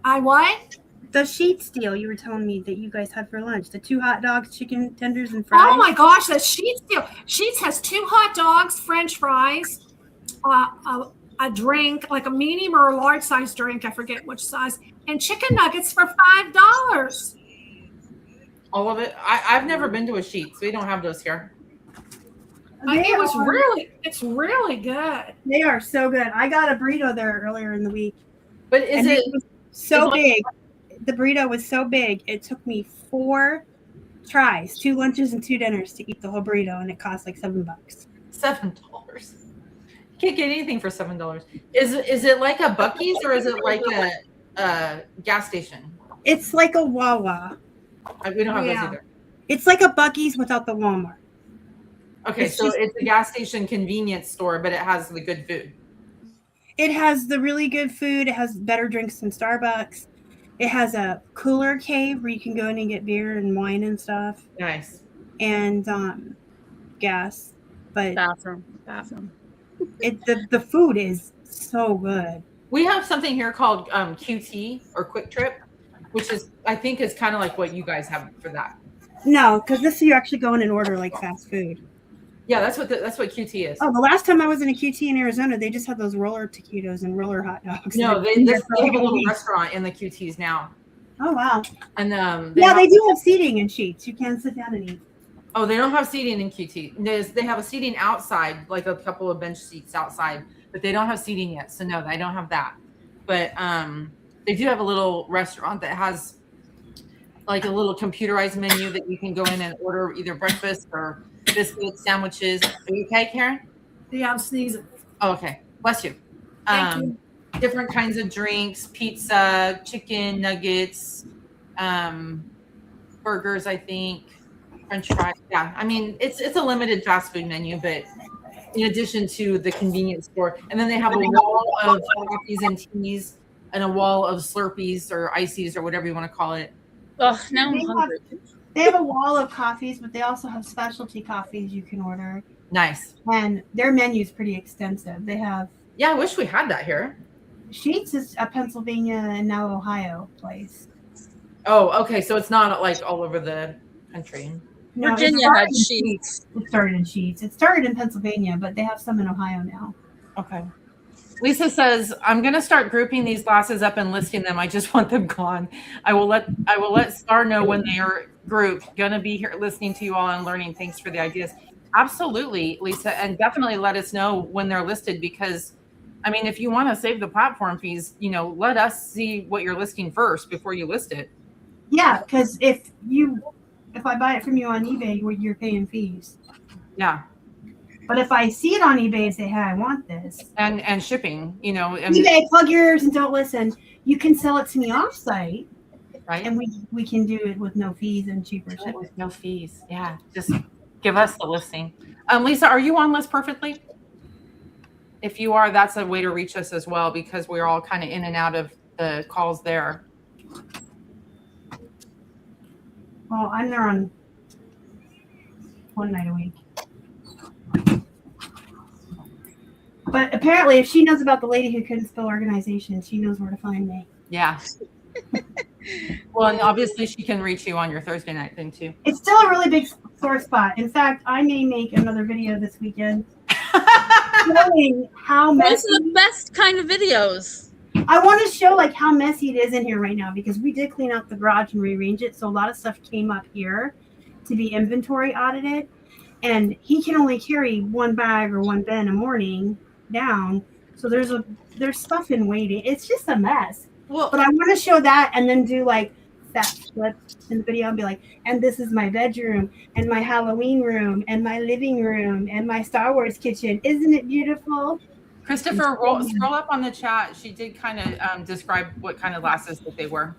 I what? The Sheetz deal you were telling me that you guys had for lunch. The 2 hot dogs, chicken tenders, and fries. Oh my gosh, the Sheetz deal. Sheetz has 2 hot dogs, French fries, a drink, like a medium or a large size drink, I forget which size, and chicken nuggets for $5. All of it? I've never been to a Sheetz. We don't have those here. It's really good. They are so good. I got a burrito there earlier in the week. But is it was so big? The burrito was so big. It took me 4 tries, 2 lunches and 2 dinners to eat the whole burrito, and it cost like $7. $7? Can't get anything for $7. Is it like a Buc-ee's or is it like a gas station? It's like a Wawa. We don't have those either. It's like a Buc-ee's without the Walmart. Okay, it's a gas station convenience store, but it has the good food. It has the really good food. It has better drinks than Starbucks. It has a cooler cave where you can go in and get beer and wine and stuff. Nice. And gas. But Bathroom. The food is so good. We have something here called QT or Quick Trip, which is I think is kind of like what you guys have for that. No, because this you actually go in and order like fast food. Yeah, that's what QT is. Oh, the last time I was in a QT in Arizona, they just had those roller taquitos and roller hot dogs. No, they have a little restaurant in the QTs now. Oh wow! And they do have seating and sheets. You can sit down and eat. Oh, they don't have seating in QT. They have a seating outside, like a couple of bench seats outside, but they don't have seating yet. So no, I don't have that. But they do have a little restaurant that has like a little computerized menu that you can go in and order either breakfast or biscuits, sandwiches. Are you okay, Karen? Yeah, I'm sneezing. Oh, okay. Bless you. Thank you. Different kinds of drinks, pizza, chicken nuggets, burgers, I think, French fries. Yeah, I mean, it's a limited fast food menu, but in addition to the convenience store. And then they have a wall of coffees and teas and a wall of Slurpees or ices or whatever you want to call it. Oh, now I'm hungry. They have a wall of coffees, but they also have specialty coffees you can order. Nice. And their menu is pretty extensive. They have. Yeah, I wish we had that here. Sheets is a Pennsylvania and now Ohio place. Oh, okay. So it's not like all over the country. No, Virginia had Sheets. It started in Sheets. It started in Pennsylvania, but they have some in Ohio now. Okay. Lisa says, I'm going to start grouping these glasses up and listing them. I just want them gone. I will let Star know when they are grouped. Going to be here listening to you all and learning. Thanks for the ideas. Absolutely, Lisa. And definitely let us know when they're listed, because I mean, if you want to save the platform fees, let us see what you're listing first before you list it. Yeah, because if I buy it from you on eBay, you're paying fees. Yeah. But if I see it on eBay and say, hey, I want this. And shipping, eBay, plug your ears and don't listen. You can sell it to me offsite. Right. And we can do it with no fees and cheaper shipping. With no fees. Yeah. Just give us the listing. Lisa, are you on List Perfectly? If you are, that's a way to reach us as well, because we're all kind of in and out of the calls there. Well, I'm there on one night a week. But apparently, if she knows about the lady who couldn't spell organization, she knows where to find me. Yeah. Well, and obviously she can reach you on your Thursday night thing too. It's still a really big sore spot. In fact, I may make another video this weekend showing how messy. Those are the best kind of videos. I want to show like how messy it is in here right now, because we did clean out the garage and rearrange it. So a lot of stuff came up here to be inventory audited, and he can only carry one bag or one bin a morning down. So there's stuff in waiting. It's just a mess. Well, but I want to show that and then do like that flip in the video and be like, and this is my bedroom and my Halloween room and my living room and my Star Wars kitchen. Isn't it beautiful? Christopher, scroll up on the chat. She did kind of describe what kind of glasses that they were.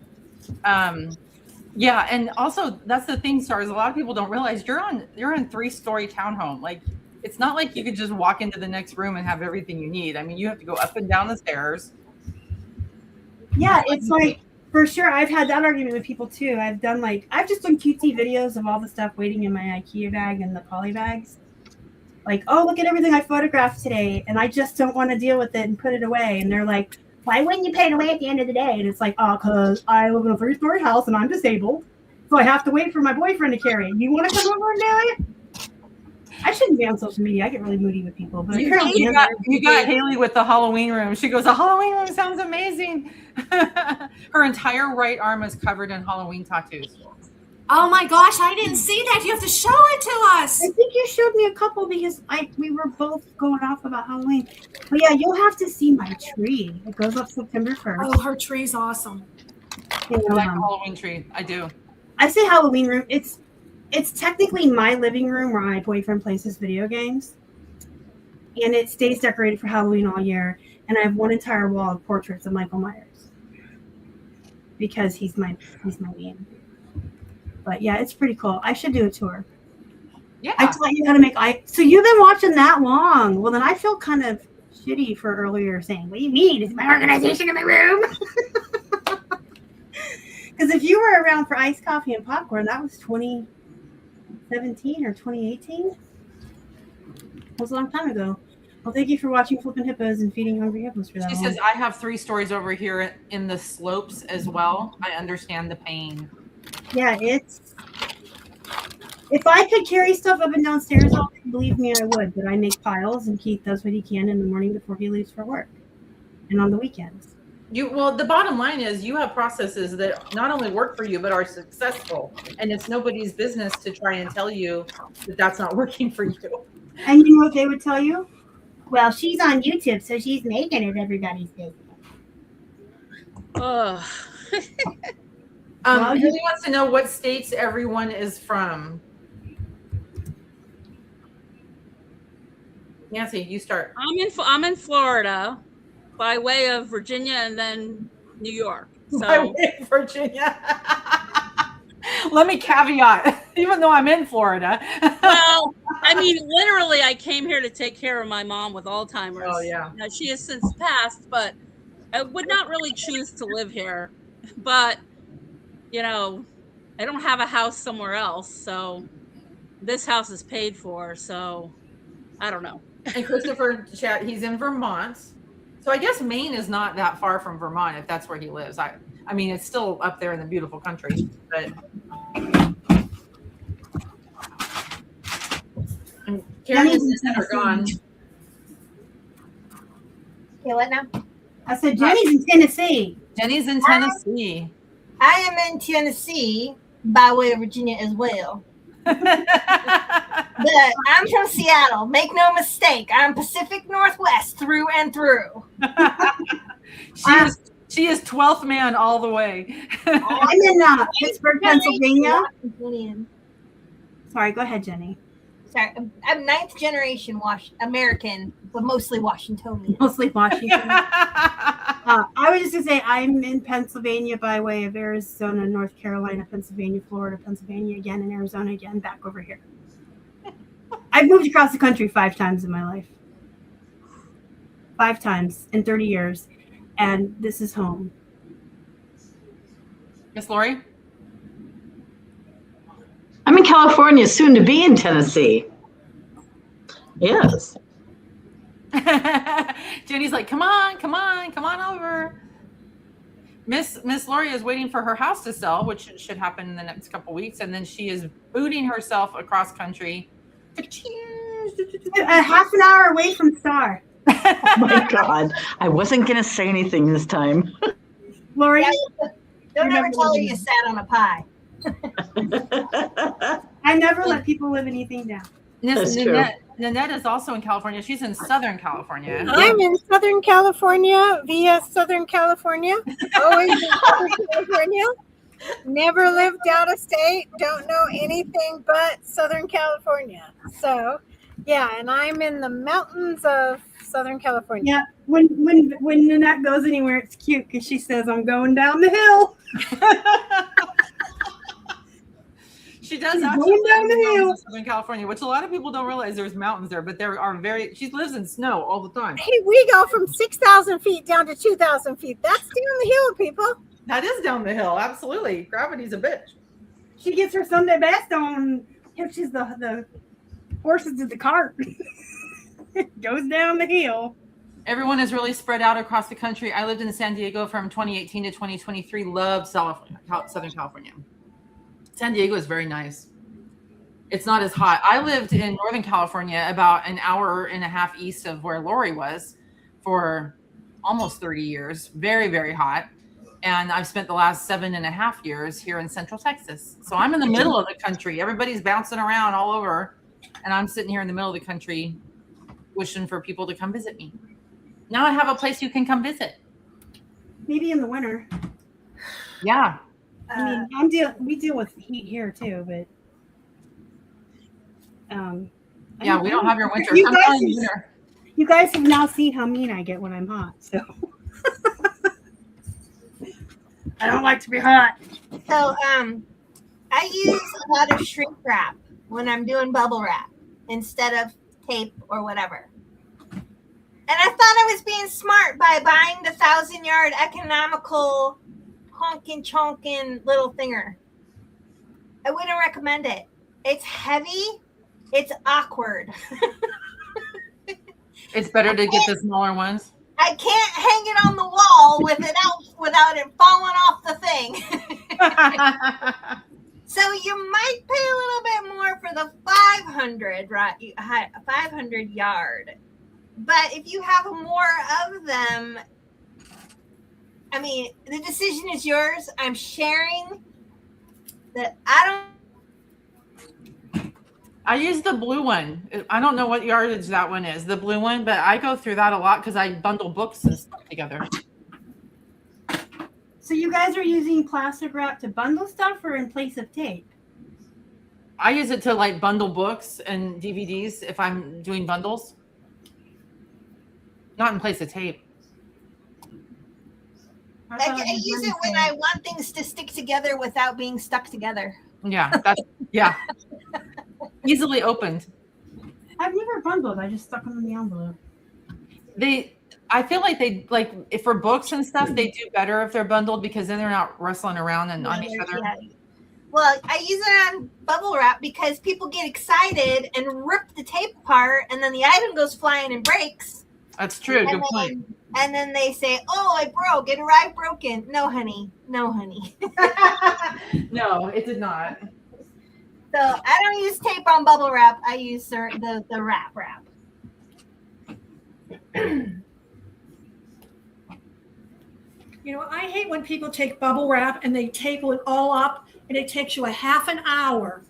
Yeah, and also that's the thing, Stars. A lot of people don't realize you're in 3-story townhome. Like, it's not like you could just walk into the next room and have everything you need. I mean, you have to go up and down the stairs. Yeah, it's like, for sure. I've had that argument with people too. I've just done QT videos of all the stuff waiting in my IKEA bag and the poly bags. Like, oh, look at everything I photographed today, and I just don't want to deal with it and put it away. And they're like, why wouldn't you put it away at the end of the day? And it's like, oh, because I live in a 3-story house and I'm disabled, so I have to wait for my boyfriend to carry it. You want to come over and do it? I shouldn't be on social media. I get really moody with people. But you got Haley with the Halloween room. She goes, a Halloween room sounds amazing. Her entire right arm is covered in Halloween tattoos. Oh my gosh, I didn't see that. You have to show it to us. I think you showed me a couple because we were both going off about Halloween. But yeah, you'll have to see my tree. It goes up September 1st. Oh, her tree's awesome. I like Halloween tree. I do. I say Halloween room. It's technically my living room where my boyfriend plays his video games. And it stays decorated for Halloween all year. And I have one entire wall of portraits of Michael Myers. Because he's my man. But yeah, it's pretty cool. I should do a tour. Yeah. I taught you how to make so you've been watching that long. Well, then I feel kind of shitty for earlier saying, what do you mean? Is my organization in my room? Because if you were around for iced coffee and popcorn, that was 2017 or 2018. It was a long time ago. Well, thank you for watching Flippin' Hippos and feeding hungry hippos for that She long. says, I have 3 stories over here in the slopes as well. I understand the pain. Yeah, it's. If I could carry stuff up and downstairs all day, believe me, I would. But I make piles, and Keith does what he can in the morning before he leaves for work, and on the weekends. Well, the bottom line is you have processes that not only work for you but are successful, and it's nobody's business to try and tell you that that's not working for you. And you know what they would tell you? Well, she's on YouTube, so she's making it everybody's business. Ugh. Well, He wants to know what states everyone is from. Nancy, you start. I'm in Florida, by way of Virginia and then New York. So By way of Virginia. Let me caveat, even though I'm in Florida. well, I mean, literally, I came here to take care of my mom with Alzheimer's. Oh, yeah. Now, she has since passed, but I would not really choose to live here. But, you know, I don't have a house somewhere else, so this house is paid for, so I don't know. And Christopher chat, he's in Vermont. So I guess Maine is not that far from Vermont if that's where he lives. I mean, it's still up there in the beautiful country, but and Karen and Susan are gone. Okay, what now? I said Jenny's in Tennessee. Jenny's in Tennessee. I am in Tennessee by way of Virginia as well. But I'm from Seattle. Make no mistake. I'm Pacific Northwest through and through. She is 12th man all the way. I'm in Pittsburgh, Pennsylvania. Washingtonian. Sorry, go ahead, Jenny. Sorry, I'm 9th generation American, but mostly Washingtonian. Mostly Washington. I was just going to say I'm in Pennsylvania by way of Arizona, North Carolina, Pennsylvania, Florida, Pennsylvania again, and Arizona again, back over here. I've moved across the country 5 times in my life. 5 times in 30 years. And this is home. Miss Lori? I'm in California, soon to be in Tennessee. Yes. Jenny's like, come on over. Miss Lori is waiting for her house to sell, which should happen in the next couple weeks, and then she is booting herself across country. A half an hour away from Star. Oh my God. I wasn't going to say anything this time. Lori? Don't ever tell her you sat on a pie. I never let people live anything down. That's true. Nanette is also in California. She's in Southern California. I'm in Southern California via Southern California. Always in Southern California. Never lived out of state. Don't know anything but Southern California. So, yeah, and I'm in the mountains of Southern California. Yeah, when Nanette goes anywhere, it's cute because she says, "I'm going down the hill." She does She's actually going down live the in hill. Southern California, which a lot of people don't realize there's mountains there, but there are she lives in snow all the time. Hey, we go from 6,000 feet down to 2,000 feet. That's down the hill, people. That is down the hill, absolutely. Gravity's a bitch. She gets her Sunday best on, hitches the horses to the cart. Goes down the hill. Everyone is really spread out across the country. I lived in San Diego from 2018 to 2023. Loved Southern California. San Diego is very nice. It's not as hot. I lived in Northern California about an hour and a half east of where Lori was for almost 30 years. Very, very hot. And I've spent the last 7.5 years here in Central Texas. So I'm in the middle of the country. Everybody's bouncing around all over. And I'm sitting here in the middle of the country wishing for people to come visit me. Now I have a place you can come visit. Maybe in the winter. Yeah. I mean, we deal with heat here too, but Yeah, we don't have your winter. You guys have now seen how mean I get when I'm hot, so I don't like to be hot. So I use a lot of shrink wrap when I'm doing bubble wrap instead of tape or whatever. And I thought I was being smart by buying the 1,000-yard economical honkin' chonkin' little thinger. I wouldn't recommend it. It's heavy. It's awkward. It's better to get the smaller ones. I can't hang it on the wall without it falling off the thing. So you might pay a little bit more for the 500, right? 500 yard. But if you have more of them, I mean, the decision is yours. I'm sharing that I use the blue one. I don't know what yardage that one is, the blue one, but I go through that a lot because I bundle books and stuff together. So you guys are using plastic wrap to bundle stuff or in place of tape? I use it to like bundle books and DVDs if I'm doing bundles. Not in place of tape. I use it when I want things to stick together without being stuck together. Yeah, that's yeah. Easily opened. I've never bundled. I just stuck them in the envelope. I feel like if for books and stuff, they do better if they're bundled because then they're not rustling around and on each other. Yeah. Well, I use it on bubble wrap because people get excited and rip the tape apart, and then the item goes flying and breaks. That's true. Good point. And then they say, "Oh, I broke. It arrived broken." No, honey. No, honey. No, it did not. So I don't use tape on bubble wrap. I use the wrap. You know, I hate when people take bubble wrap and they tape it all up, and it takes you a half an hour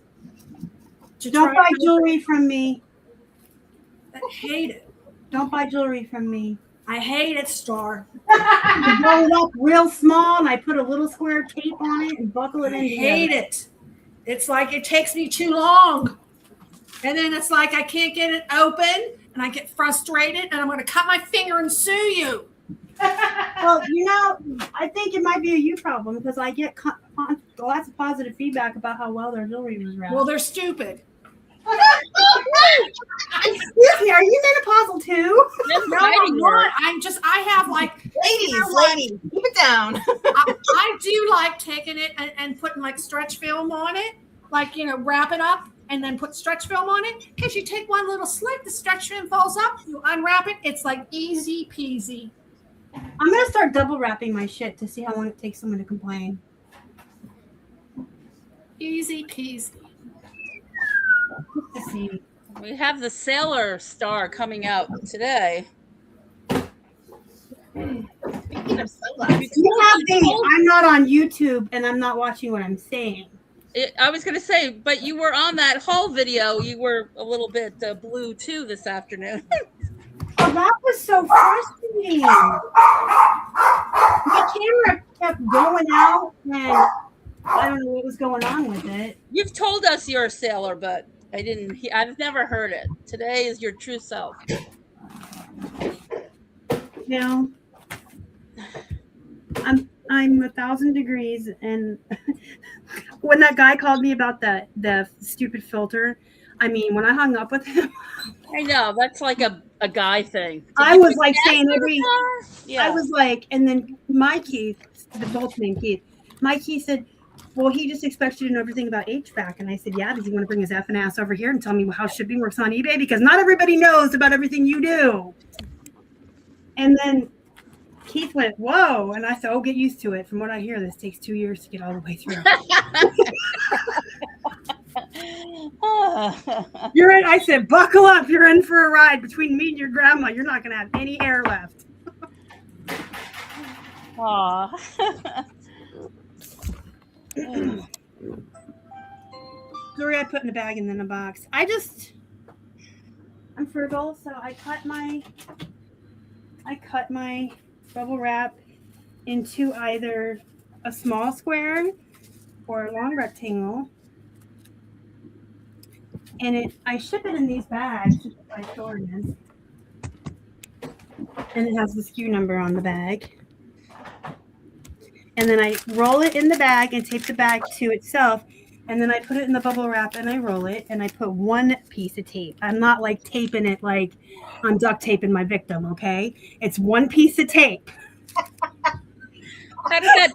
to Don't try buy jewelry from me. I hate it. Don't buy jewelry from me. I hate it, Star. I roll it up real small and I put a little square tape on it and buckle it in. I hate it. It's like it takes me too long. And then it's like I can't get it open and I get frustrated and I'm going to cut my finger and sue you. Well, you know, I think it might be a you problem because I get lots of positive feedback about how well their jewelry was wrapped. Well, they're stupid. Excuse me, are you menopausal too? No, I'm not. I have like, Ladies, keep it down. I do like taking it and putting like stretch film on it, like, you know, wrap it up and then put stretch film on it. Because you take one little slit, the stretch film falls up, you unwrap it, it's like easy peasy. I'm gonna start double wrapping my shit to see how long it takes someone to complain. Easy peasy. To see. We have the Sailor Star coming out today. Speaking of sunglasses, You have things. I'm not on YouTube and I'm not watching what I'm saying. I was going to say, but you were on that haul video. You were a little bit blue too this afternoon. Oh, that was so frustrating. My camera kept going out and I don't know what was going on with it. You've told us you're a sailor, but I've never heard it. Today is your true self. No. I'm 1,000 degrees, and when that guy called me about the stupid filter, I mean, when I hung up with him, I know that's like a guy thing. I was like saying Yeah. I was like, and then my Keith, the both named Keith, my Keith said, well, he just expects you to know everything about HVAC. And I said, yeah, does he want to bring his effing ass over here and tell me how shipping works on eBay? Because not everybody knows about everything you do. And then Keith went, whoa. And I said, oh, get used to it. From what I hear, this takes 2 years to get all the way through. You're in. I said, buckle up. You're in for a ride. Between me and your grandma, you're not going to have any hair left. Aw. Jewelry I put in a bag and then a box. I'm frugal, so I cut my bubble wrap into either a small square or a long rectangle, and I ship it in these bags by Jordan, and it has the SKU number on the bag. And then I roll it in the bag and tape the bag to itself. And then I put it in the bubble wrap and I roll it and I put one piece of tape. I'm not like taping it like I'm duct taping my victim, okay? It's one piece of tape. How does that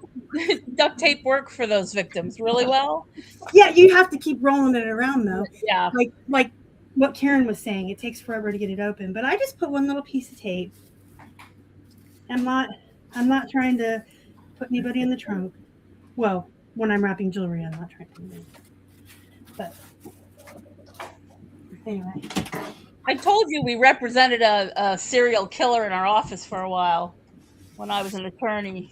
duct tape work for those victims? Really well? Yeah, you have to keep rolling it around though. Yeah. Like what Karen was saying. It takes forever to get it open, but I just put one little piece of tape. I'm not trying to put anybody in the trunk. Well, when I'm wrapping jewelry, I'm not trying to do that. But anyway. I told you we represented a serial killer in our office for a while when I was an attorney.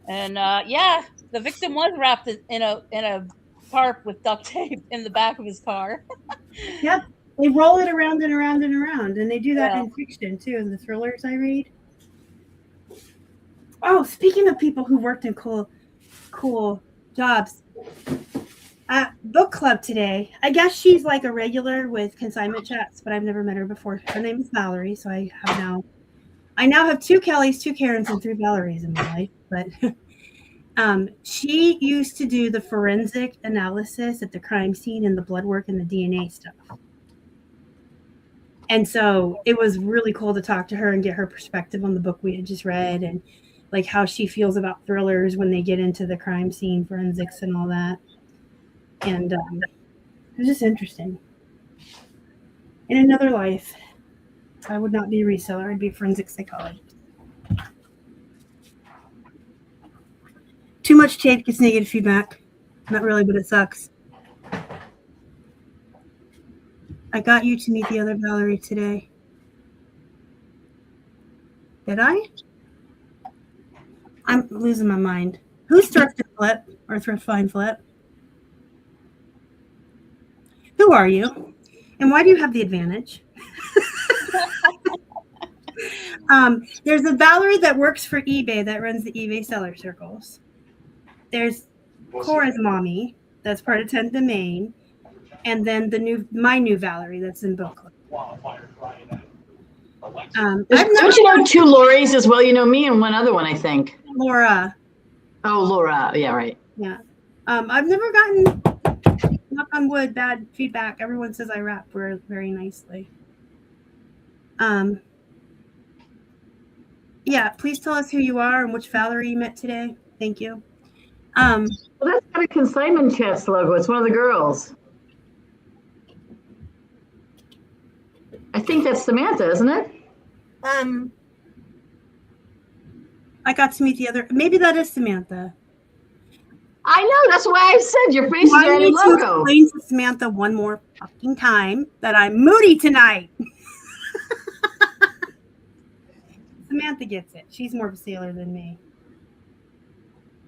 And yeah, the victim was wrapped in a tarp with duct tape in the back of his car. Yep. They roll it around and around and around. And they do that Yeah. in fiction too, in the thrillers I read. Oh, speaking of people who worked in cool jobs. Book club today. I guess she's like a regular with consignment chats, but I've never met her before. Her name is Valerie, so I now have 2 Kellys, 2 Karens, and 3 Valeries in my life. But she used to do the forensic analysis at the crime scene and the blood work and the DNA stuff. And so it was really cool to talk to her and get her perspective on the book we had just read and like how she feels about thrillers when they get into the crime scene forensics and all that. And it was just interesting. In another life, I would not be a reseller. I'd be a forensic psychologist. Too much tape gets negative feedback. Not really, but it sucks. I got you to meet the other Valerie today. Did I? I'm losing my mind. Who's Thrift and Flip or Thrift Find Flip? Who are you? And why do you have the advantage? There's a Valerie that works for eBay that runs the eBay seller circles. There's Cora's mommy that's part of 10th Domain. And then my new Valerie that's in book club. Don't you know 2 Lori's as well? You know me and one other one, I think. Laura. Oh, Laura. Yeah, right. Yeah. I've never gotten, knock on wood, bad feedback. Everyone says I rap very nicely. Yeah, please tell us who you are and which Valerie you met today. Thank you. Well, that's got a consignment chats logo. It's one of the girls. I think that's Samantha, isn't it? I got to meet the other. Maybe that is Samantha. I know. That's why I said your face is I on need your to logo. explain to Samantha one more fucking time that I'm moody tonight. Samantha gets it. She's more of a sailor than me.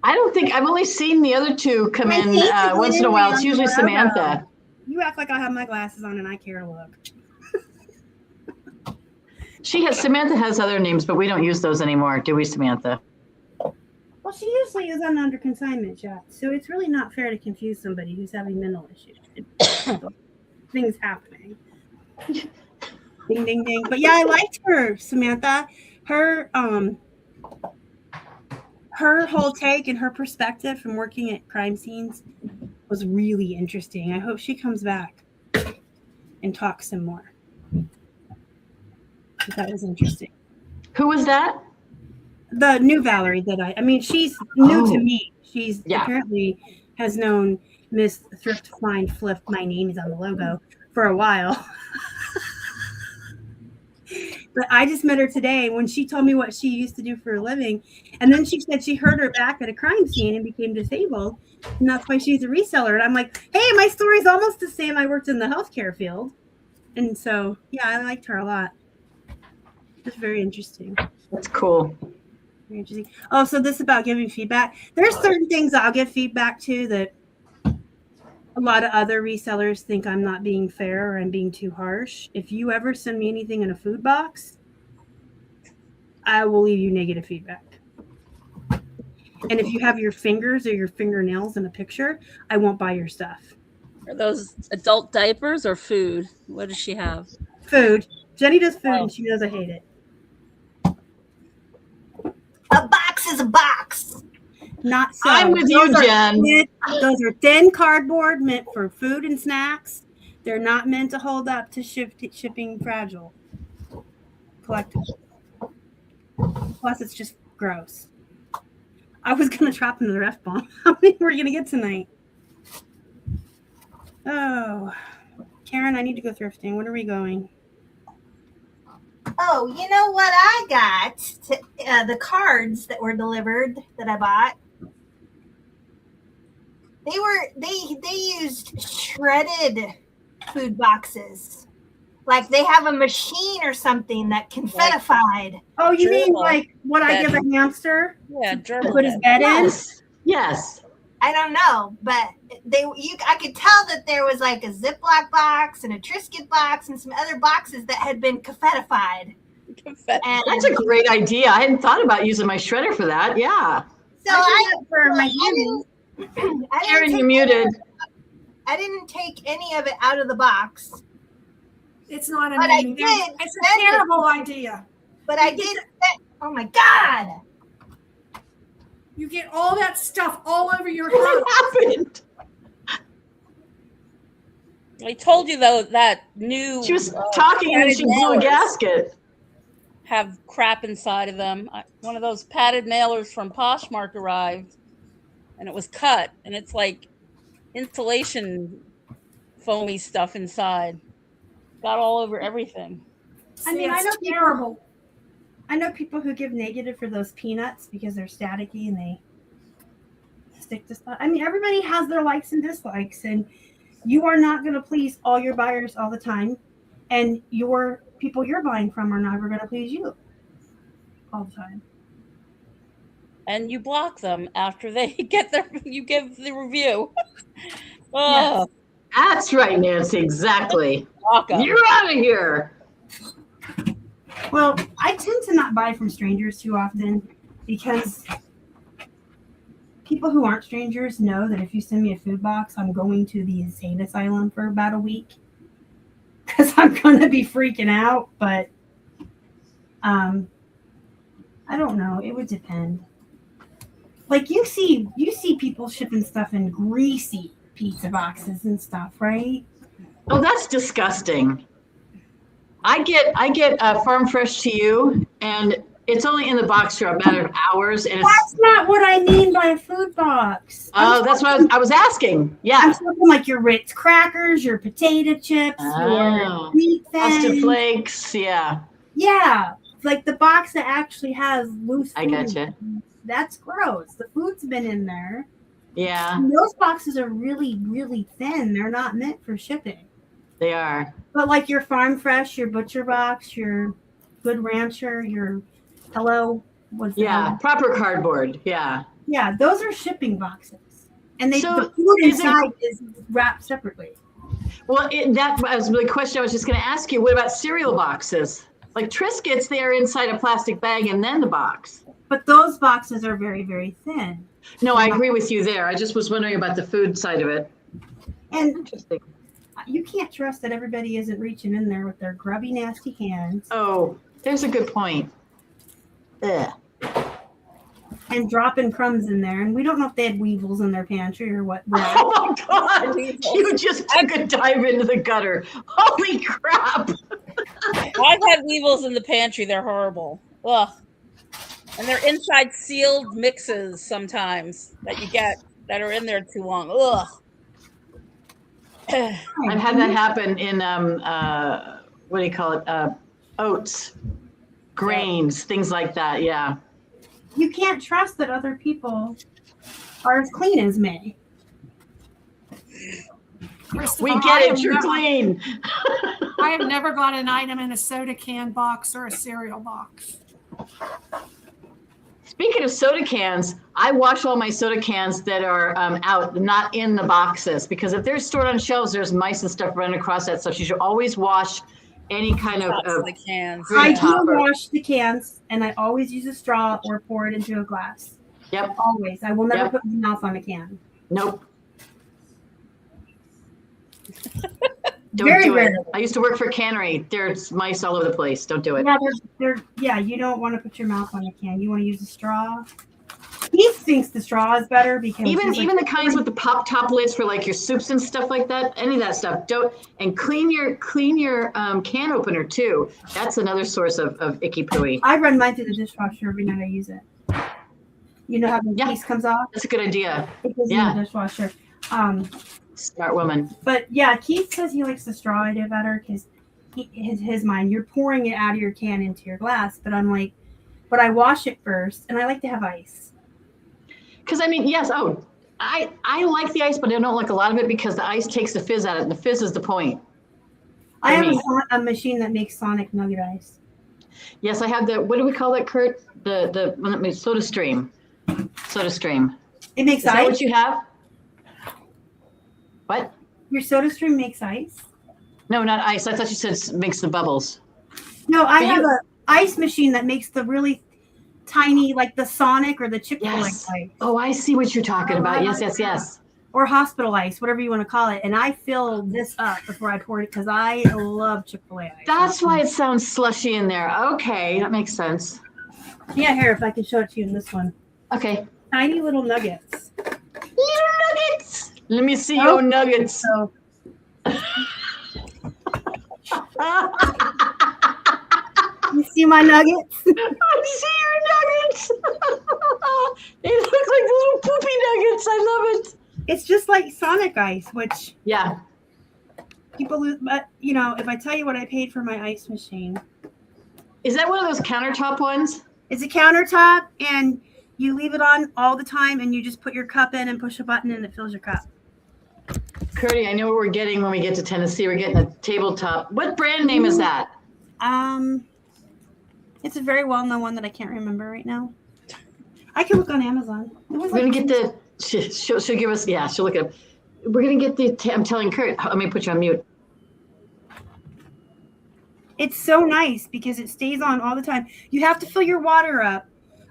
I don't think I've only seen the other 2 come My in face is once in a while. It's literally usually on the logo. Samantha. You act like I have my glasses on and I care to look. Samantha has other names, but we don't use those anymore, do we, Samantha? Well, she usually is on under consignment chat, so it's really not fair to confuse somebody who's having mental issues. Things happening. Ding, ding, ding. But yeah, I liked her, Samantha. Her whole take and her perspective from working at crime scenes was really interesting. I hope she comes back and talks some more. That was interesting. Who was that? The new Valerie that I mean, she's new to me. She's apparently has known Miss Thrift Find Flip, my name is on the logo, for a while. But I just met her today when she told me what she used to do for a living. And then she said she hurt her back at a crime scene and became disabled. And that's why she's a reseller. And I'm like, hey, my story's almost the same. I worked in the healthcare field. And so, yeah, I liked her a lot. It's very interesting. That's cool. Very interesting. Oh, so this about giving feedback. There's certain things I'll give feedback to that a lot of other resellers think I'm not being fair or I'm being too harsh. If you ever send me anything in a food box, I will leave you negative feedback. And if you have your fingers or your fingernails in a picture, I won't buy your stuff. Are those adult diapers or food? What does she have? Food. Jenny does food and she knows I hate it. A box is a box. Not so. I'm with you, Jen. Those are thin cardboard meant for food and snacks. They're not meant to hold up to shipping fragile collectibles. Plus, it's just gross. I was going to drop another F-bomb. How many were we going to get tonight? Oh. Karen, I need to go thrifting. When are we going? Oh, you know what I got? The cards that were delivered that I bought. They used shredded food boxes. Like they have a machine or something that confetified. Oh, you mean Gerbil. like what I give a hamster Yeah, to gerbil. put his bed in? Yes. I don't know, but I could tell that there was like a Ziploc box and a Triscuit box and some other boxes that had been confetified. And That's a great idea. I hadn't thought about using my shredder for that. Yeah. so I do that for my handy. Karen, you're muted. I didn't take any of it out of the box, It's not a but I name. did. It's a send it- terrible idea. But I did. Oh my God! You get all that stuff all over your What house. happened? I told you though that new She was talking and then she blew a mailers gasket. have crap inside of them. One of those padded mailers from Poshmark arrived, and it was cut, and it's like insulation foamy stuff inside. Got all over everything. I mean, I it's know people- terrible. I know people who give negative for those peanuts because they're staticky and they stick to stuff. I mean, everybody has their likes and dislikes, and you are not going to please all your buyers all the time, and your people you're buying from are never going to please you all the time. And you block them after they get you give the review. Oh, That's right, Nancy. Exactly. block 'em. You're out of here. Well, I tend to not buy from strangers too often because people who aren't strangers know that if you send me a food box, I'm going to the insane asylum for about a week because I'm going to be freaking out. But I don't know. It would depend. Like you see people shipping stuff in greasy pizza boxes and stuff, right? Oh, that's disgusting. I get Farm Fresh to You, and it's only in the box for a matter of hours, and it's. That's not what I mean by a food box. Oh, that's what I was asking. I'm Yeah. talking like your Ritz crackers, your potato chips, Oh. your wheat Frosted thins. Flakes. Yeah. Yeah, like the box that actually has loose food. I gotcha. That's gross. The food's been in there. Yeah, And those boxes are really, really thin. They're not meant for shipping. they are. But like your Farm Fresh, your Butcher Box, your Good Rancher, your Hello, what's Yeah, Hello? proper cardboard. Yeah. Yeah, those are shipping boxes, and So, the food is it- inside is wrapped separately. Well, that was the question I was just going to ask you. What about cereal boxes? Like Triscuits, they are inside a plastic bag and then the box. But those boxes are very, very thin. No, I agree with you there. I just was wondering about the food side of it. And Interesting. you can't trust that everybody isn't reaching in there with their grubby, nasty hands Oh, there's a good point. Ugh. and dropping crumbs in there. And we don't know if they had weevils in their pantry or what. Oh my God. You just took a dive into the gutter. Holy crap. I've had weevils in the pantry. They're horrible. Ugh. And they're inside sealed mixes sometimes that you get that are in there too long. Ugh. I've had that happen in, what do you call it? Oats, grains, things like that. Yeah. You can't trust that other people are as clean as me. Christopher, We I get have it. You're never- clean. I have never got an item in a soda can box or a cereal box. Speaking of soda cans, I wash all my soda cans that are out, not in the boxes, because if they're stored on shelves, there's mice and stuff running across that stuff. You should always wash any kind Tops of in the cans. fruit I do topper. wash the cans, and I always use a straw or pour it into a glass. Yep. Always. I will never Yep. put my mouth on a can. Nope. Don't Very do it. rarely. I used to work for a cannery. There's mice all over the place. Don't do it. Yeah, yeah, you don't want to put your mouth on a can. You want to use a straw. He thinks the straw is better because Even he's like, even the kinds with the pop top lids for like your soups and stuff like that. Any of that stuff. Don't and clean your can opener too. That's another source of icky pooey. I run mine through the dishwasher every night I use it. You know how the Yeah. piece comes off? That's a good idea. It goes Yeah. in the dishwasher. Smart woman. But yeah, Keith says he likes the straw idea better because his mind, you're pouring it out of your can into your glass. But I'm like, but I wash it first, and I like to have ice. Because I mean, yes. Oh, I like the ice, but I don't like a lot of it because the ice takes the fizz out of it. The fizz is the point. I have a machine that makes Sonic Nugget ice. Yes, I have the. What do we call that, Kurt? The Soda Stream. Soda Stream. It makes Is that ice. what you have? What? Your Soda Stream makes ice? No, not ice. I thought you said makes the bubbles. No, I have a ice machine that makes the really tiny, like the Sonic or the Chick-fil-A Yes. ice. Oh, I see what you're talking about. Yes. Or hospital ice, whatever you want to call it. And I fill this up before I pour it because I love Chick-fil-A ice. That's why it sounds slushy in there. Okay, that makes sense. Yeah, here, if I can show it to you in this one. Okay. Tiny little nuggets. Little nuggets. Let me see your nuggets. So you see my nuggets? I see your nuggets. They look like little poopy nuggets. I love it. It's just like Sonic ice, which Yeah. people lose. But, you know, if I tell you what I paid for my ice machine, Is that one of those countertop ones? it's a countertop and you leave it on all the time and you just put your cup in and push a button and it fills your cup. Curdy, I know what we're getting when we get to Tennessee. We're getting a tabletop. What brand name is that? It's a very well-known one that I can't remember right now. I can look on Amazon. We're going to get the, she'll give us, yeah, she'll look at it. We're going to get the, I'm telling Kurt, let me put you on mute. It's so nice because it stays on all the time. You have to fill your water up.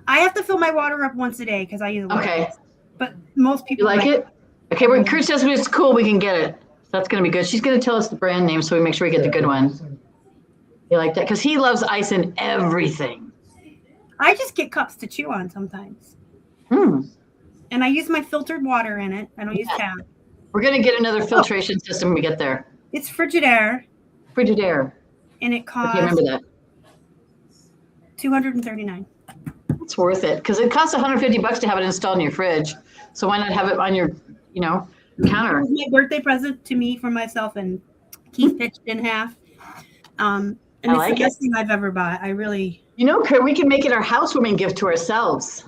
I have to fill my water up once a day because I use water. Okay. But most people You like it? Okay, when Kurt says it's cool, we can get it. That's going to be good. She's going to tell us the brand name so we make sure we get the good one. You like that? Because he loves ice in everything. I just get cups to chew on sometimes. And I use my filtered water in it. I don't use tap. We're going to get another filtration system when we get there. It's Frigidaire. Frigidaire. And it I costs can't remember that. $239. It's worth it because it costs $150 to have it installed in your fridge. So why not have it on your, counter? It was my birthday present to me from myself, and Keith pitched in half. And it's like the best thing I've ever bought. I really. Kurt, we can make it our housewarming gift to ourselves.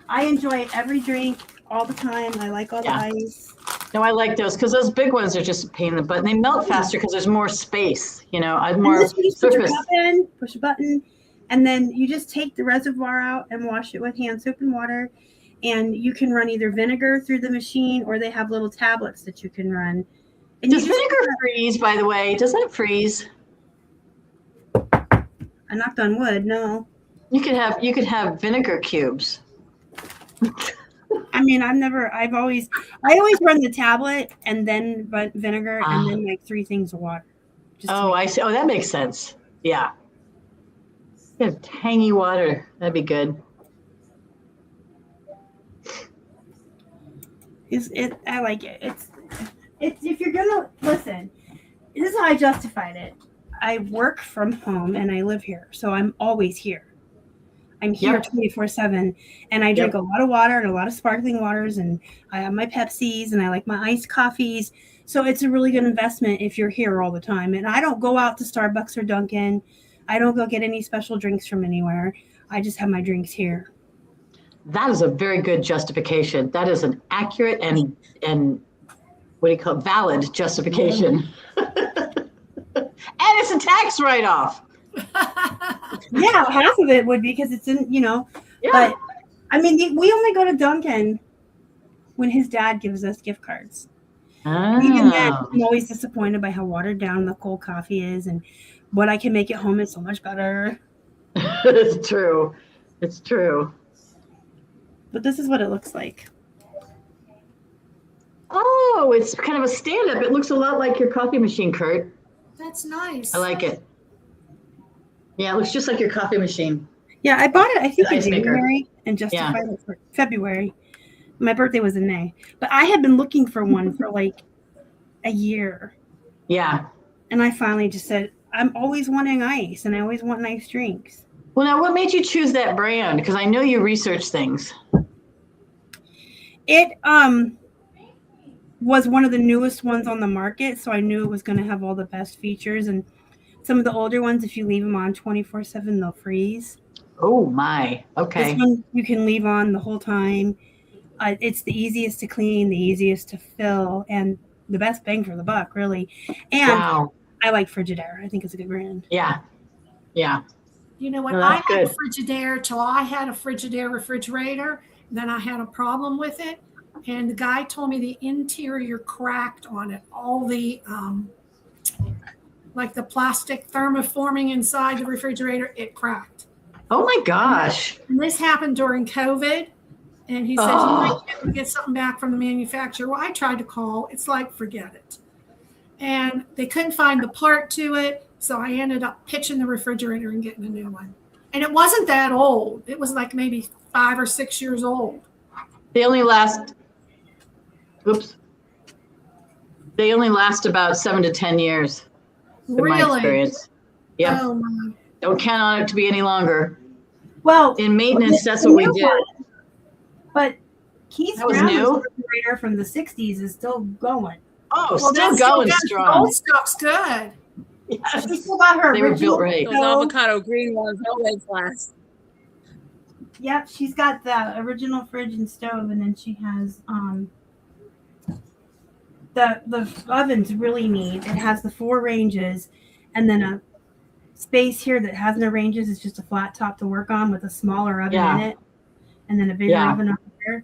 I enjoy every drink all the time. I like all the ice. No, I like those because those big ones are just a pain in the butt. And they melt faster because there's more space. And More this, you just put your surface. cup in, push a button, and then you just take the reservoir out and wash it with hand soap and water. And you can run either vinegar through the machine or they have little tablets that you can run. And Does vinegar freeze, by the way? Does that freeze? I knocked on wood. No. You could have vinegar cubes. I mean, I always run the tablet and then vinegar and then like 3 things of water. I see. Oh, that makes sense. Yeah. You have tangy water. That'd be good. I like it. It's if you're gonna listen, this is how I justified it. I work from home and I live here, so I'm always here. I'm here 24/7, and I drink a lot of water and a lot of sparkling waters, and I have my Pepsis and I like my iced coffees. So it's a really good investment if you're here all the time. And I don't go out to Starbucks or Dunkin'. I don't go get any special drinks from anywhere. I just have my drinks here. That is a very good justification. That is an accurate and what do you call it? Valid justification. And it's a tax write-off. Yeah, half of it would be because it's in, but I mean, we only go to Dunkin' when his dad gives us gift cards. And even then, I'm always disappointed by how watered down the cold coffee is, and what I can make at home is so much better. It's true. It's true. But this is what it looks like. Oh, it's kind of a stand-up. It looks a lot like your coffee machine, Kurt. That's nice. I like it. Yeah, it looks just like your coffee machine. Yeah, I bought it, I think, The in ice maker. January and justified it for February. My birthday was in May. But I had been looking for one for like a year. Yeah. And I finally just said, I'm always wanting ice, and I always want nice drinks. Well, now, what made you choose that brand? Because I know you research things. was one of the newest ones on the market, so I knew it was going to have all the best features. And some of the older ones, if you leave them on 24/7, they'll freeze. Oh my. Okay. This one you can leave on the whole time. It's the easiest to clean, the easiest to fill, and the best bang for the buck, really. And Wow. I like Frigidaire. I think it's a good brand. Yeah. Yeah. You know what? No, I that's had a good. Frigidaire till I had a Frigidaire refrigerator. Then I had a problem with it. And the guy told me the interior cracked on it. All the, like the plastic thermoforming inside the refrigerator, it cracked. Oh my gosh. And this happened during COVID. And he said, you might be able to get something back from the manufacturer. Well, I tried to call. It's like, forget it. And they couldn't find the part to it. So I ended up pitching the refrigerator and getting a new one. And it wasn't that old. It was like maybe 5 or 6 years old. They only last, they only last about 7 to 10 years. In my Really? experience. Yeah. Oh my. Don't count on it to be any longer. Well, In maintenance, that's what we new did. one, but Keith That was Brown's new? refrigerator from the 60s is still going. Oh, Well, still that's going that's- strong. Old stuff's good. She Yes. still got her They were original built right. Those stove. avocado green ones always last. Yep, she's got the original fridge and stove, and then she has the oven's really neat. It has the 4 ranges, and then a space here that has no ranges. It's just a flat top to work on with a smaller oven Yeah. in it, and then a bigger Yeah. oven over there.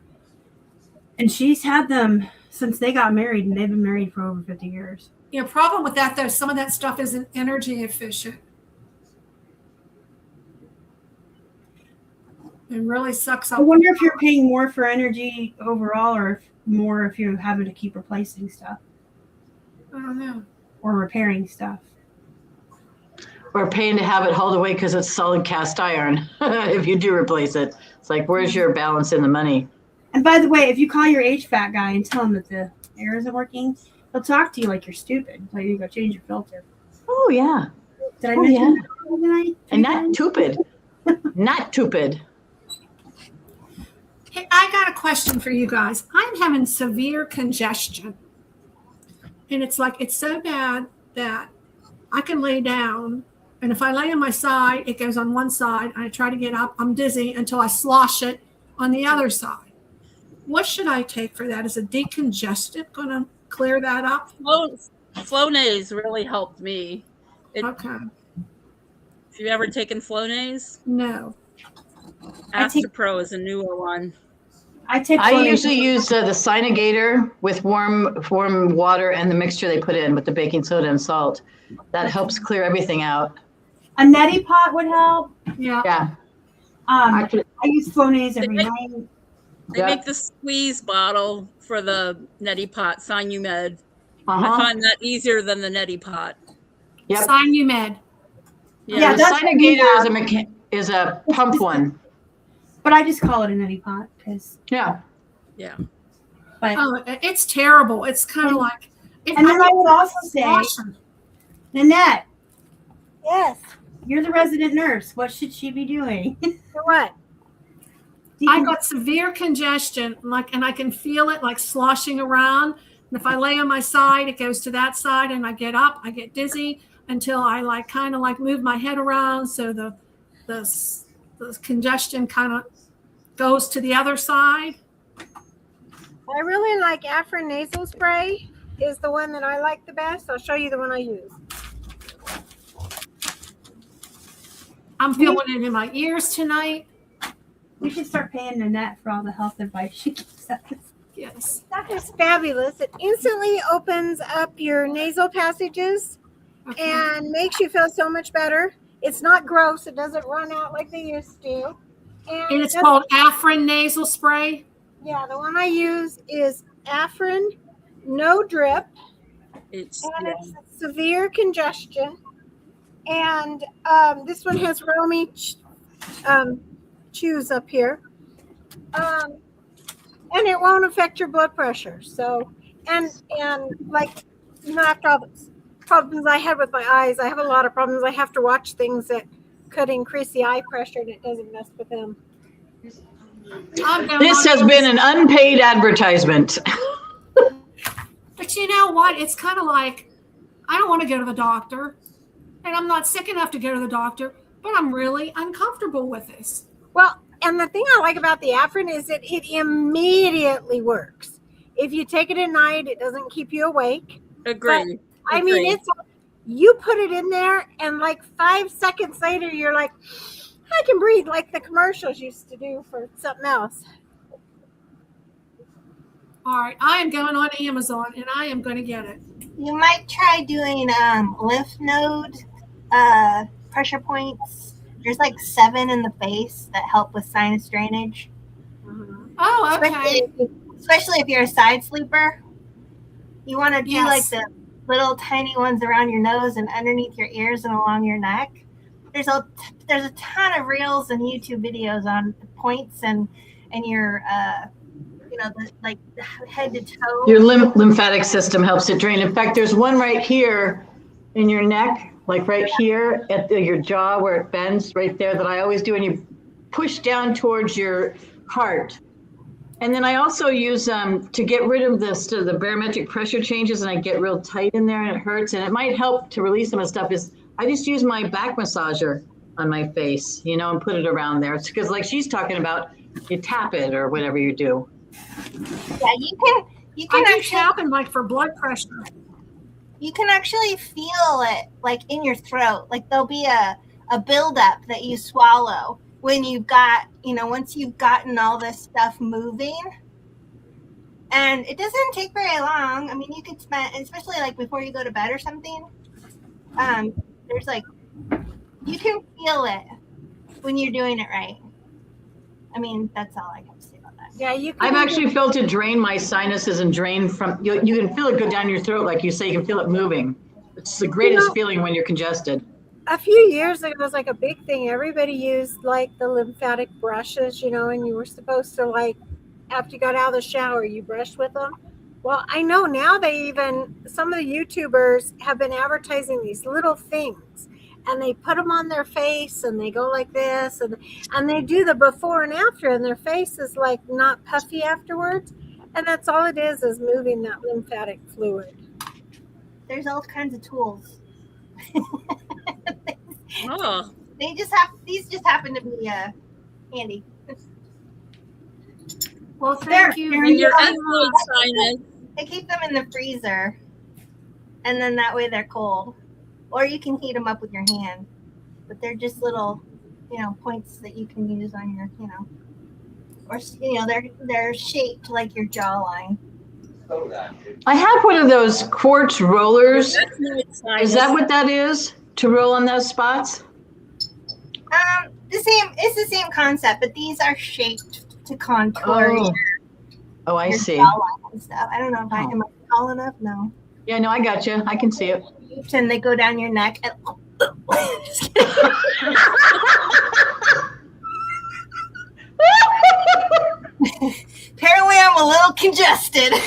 And she's had them since they got married, and they've been married for over 50 years. You know, problem with that though, some of that stuff isn't energy efficient. It really sucks up. I wonder if you're paying more for energy overall, or if you're having to keep replacing stuff I don't know. or repairing stuff. Or paying to have it hauled away because it's solid cast iron. If you do replace it, it's like, where's your balance in the money? And by the way, if you call your HVAC guy and tell him that the air isn't working, he'll talk to you like you're stupid. Like you go change your filter. Oh yeah. Did I Oh, mention yeah. that tonight? And not stupid. Not stupid. Hey, I got a question for you guys. I'm having severe congestion. And it's like, it's so bad that I can lay down. And if I lay on my side, it goes on one side. I try to get up. I'm dizzy until I slosh it on the other side. What should I take for that? Is a decongestant going to clear that up? Flonase really helped me. Okay. Have you ever taken Flonase? No. Astapro is a newer one. I take. I Flonase. usually use the Synigator with warm water and the mixture they put in with the baking soda and salt. That helps clear everything out. A neti pot would help. Yeah. Yeah. I Actually, use Flonase every night. They Yeah. make the squeeze bottle for the neti pot, Sinumed. I uh-huh. find that easier than the neti pot. Yep. Sinumed. Yeah, The that's what we Synigator is a pump one. But I just call it a neti pot because. Yeah. Yeah. But Oh, it's terrible. It's kind of like. and then I would also say, Awesome. Nanette, Yes. you're the resident nurse. What should she be doing? For what? I got severe congestion, and I can feel it like sloshing around. And if I lay on my side, it goes to that side, and I get up, I get dizzy until I kind of move my head around, so the congestion kind of goes to the other side. I really like Afrin nasal spray. Is the one that I like the best. I'll show you the one I use. I'm feeling it in my ears tonight. We should start paying Nanette for all the health advice she gives us. Yes. That is fabulous. It instantly opens up your nasal passages Okay. and makes you feel so much better. It's not gross. It doesn't run out like they used to. And it's called Afrin nasal spray. Yeah, the one I use is Afrin, no drip, It's and it's severe congestion. And this one has Romy chews up here. And it won't affect your blood pressure. So, and like, after all the problems I had with my eyes, I have a lot of problems. I have to watch things that could increase the eye pressure, and it doesn't mess with them. This has been an unpaid advertisement. But you know what? It's kind of like, I don't want to go to the doctor, and I'm not sick enough to go to the doctor, but I'm really uncomfortable with this. Well, and the thing I like about the Afrin is that it immediately works. If you take it at night, it doesn't keep you awake. Agree. I mean, it's you put it in there, and like 5 seconds later, you're like, I can breathe, like the commercials used to do for something else. All right, I am going on Amazon, and I am going to get it. You might try doing lymph node pressure points. There's like 7 in the face that help with sinus drainage. Oh, okay. Especially if you're a side sleeper. You want to do Yes. like the little tiny ones around your nose and underneath your ears and along your neck. There's a ton of reels and YouTube videos on points and your like head to toe. Your lymphatic system helps it drain. In fact, there's one right here in your neck, like right here at your jaw where it bends right there that I always do. And you push down towards your heart. And then I also use to get rid of the barometric pressure changes, and I get real tight in there and it hurts. And it might help to release some of the stuff is I just use my back massager on my face, and put it around there. It's because like she's talking about, you tap it or whatever you do. Yeah, you can I do actually tapping like for blood pressure. you can actually feel it like in your throat. Like there'll be a buildup that you swallow when you've got, once you've gotten all this stuff moving. And it doesn't take very long. I mean, you could spend, especially like before you go to bed or something, there's like, you can feel it when you're doing it right. I mean, that's all I have to say about that. Yeah, you can. I've actually felt it drain my sinuses and drain from, you can feel it go down your throat. Like you say, you can feel it moving. It's the greatest feeling when you're congested. A few years ago, it was like a big thing. Everybody used like the lymphatic brushes, and you were supposed to like, after you got out of the shower, you brushed with them. Well, I know now some of the YouTubers have been advertising these little things, and they put them on their face and they go like this, and they do the before and after, and their face is like not puffy afterwards. And that's all it is moving that lymphatic fluid. There's all kinds of tools. Oh. These just happen to be handy. Well, thank you. And your ethmoid sinus. I keep them in the freezer, and then that way they're cold. Or you can heat them up with your hand. But they're just little, points that you can use on your, or they're shaped like your jawline. I have one of those quartz rollers. Ethmoid sinus. Is that what that is? To roll on those spots? It's the same concept, but these are shaped to contour Oh, I your see. jawline and stuff. I don't know if am I tall enough? No. Yeah, no, I got you. I can see it. And they go down your neck. And apparently, I'm a little congested. I'm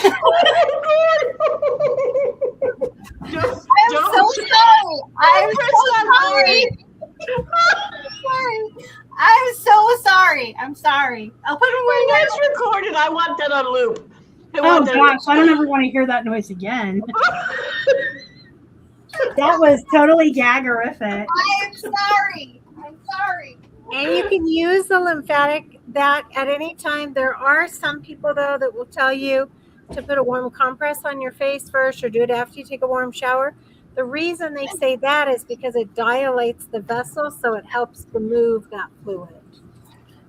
so sorry. I'm so sorry. I'm sorry. I'll put it away now. That's recorded. I want that on loop. Oh gosh, I don't ever want to hear that noise again. That was totally gaggerific. I'm sorry. And you can use the lymphatic that at any time. There are some people, though, that will tell you to put a warm compress on your face first or do it after you take a warm shower. The reason they say that is because it dilates the vessel, so it helps to move that fluid.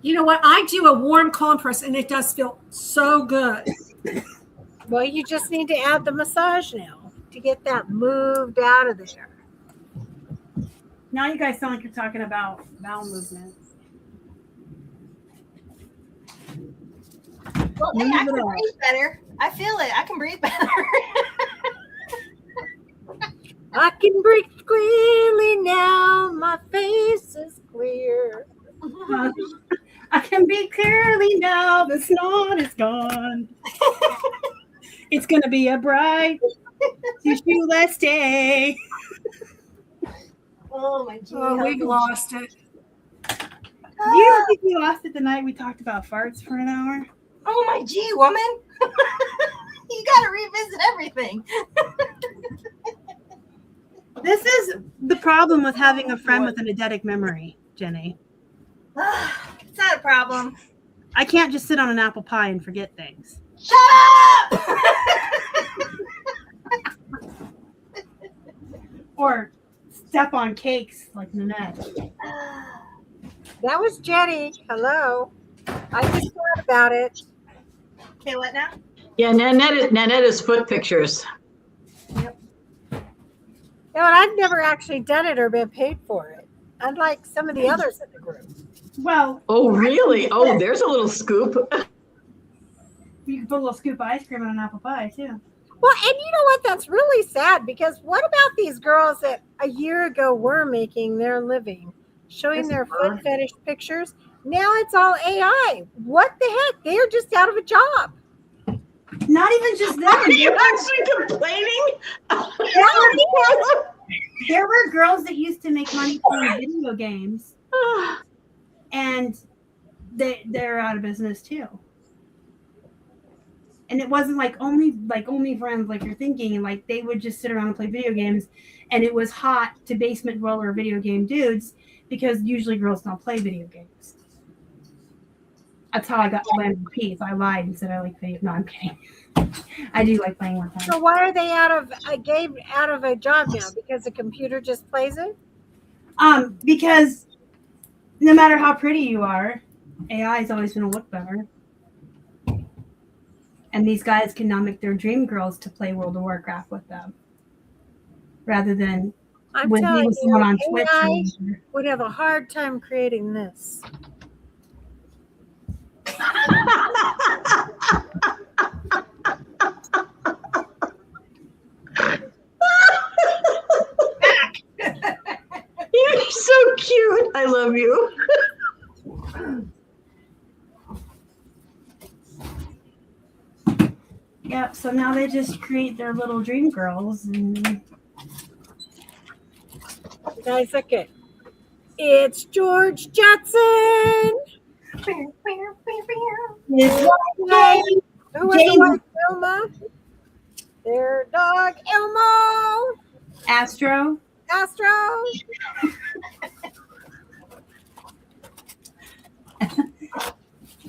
You know what? I do a warm compress, and it does feel so good. Well, you just need to add the massage now to get that moved out of there. Now you guys sound like you're talking about bowel movements. Well, hey, I can breathe better. I feel it. I can breathe better. I can breathe clearly now. My face is clear. I can be clearly now. The snot is gone. It's going to be a bright, tissue-less day. Oh, my God. Oh, we've lost it. You don't think we lost it the night we talked about farts for an hour? Oh, my G, woman. You got to revisit everything. This is the problem with having a friend with an eidetic memory, Jenny. It's not a problem. I can't just sit on an apple pie and forget things. Shut up! Or step on cakes like Nanette. That was Jenny. Hello. I just thought about it. Okay, what now? Yeah, Nanette is foot pictures. You know, and I've never actually done it or been paid for it, unlike some of the others in the group. Well, Oh, really? Oh, there's a little scoop. you can put a little scoop of ice cream on an apple pie too. Well, and you know what? That's really sad because what about these girls that a year ago were making their living, showing their foot fetish pictures? Now it's all AI. What the heck? They're just out of a job. Not even just Are that. you actually complaining? There were girls that used to make money playing video games, and they're out of business too. And it wasn't like only friends like you're thinking, and like they would just sit around and play video games, and it was hot to basement dweller video game dudes because usually girls don't play video games. That's how I got landed peace. I lied and said I like video. No, I'm kidding. I do like playing one time. So why are they out of a job now? Because the computer just plays it? Because no matter how pretty you are, AI is always going to look better. And these guys can now make their dream girls to play World of Warcraft with them, rather than I'm when he telling was you, someone on Twitch. AI would have a hard time creating this. You're so cute. I love you. Yep. So now they just create their little dream girls, and Guys, look it. It's George Jetson. It's Who was the wife, Wilma? Their dog, Elmo. Astro. Astro.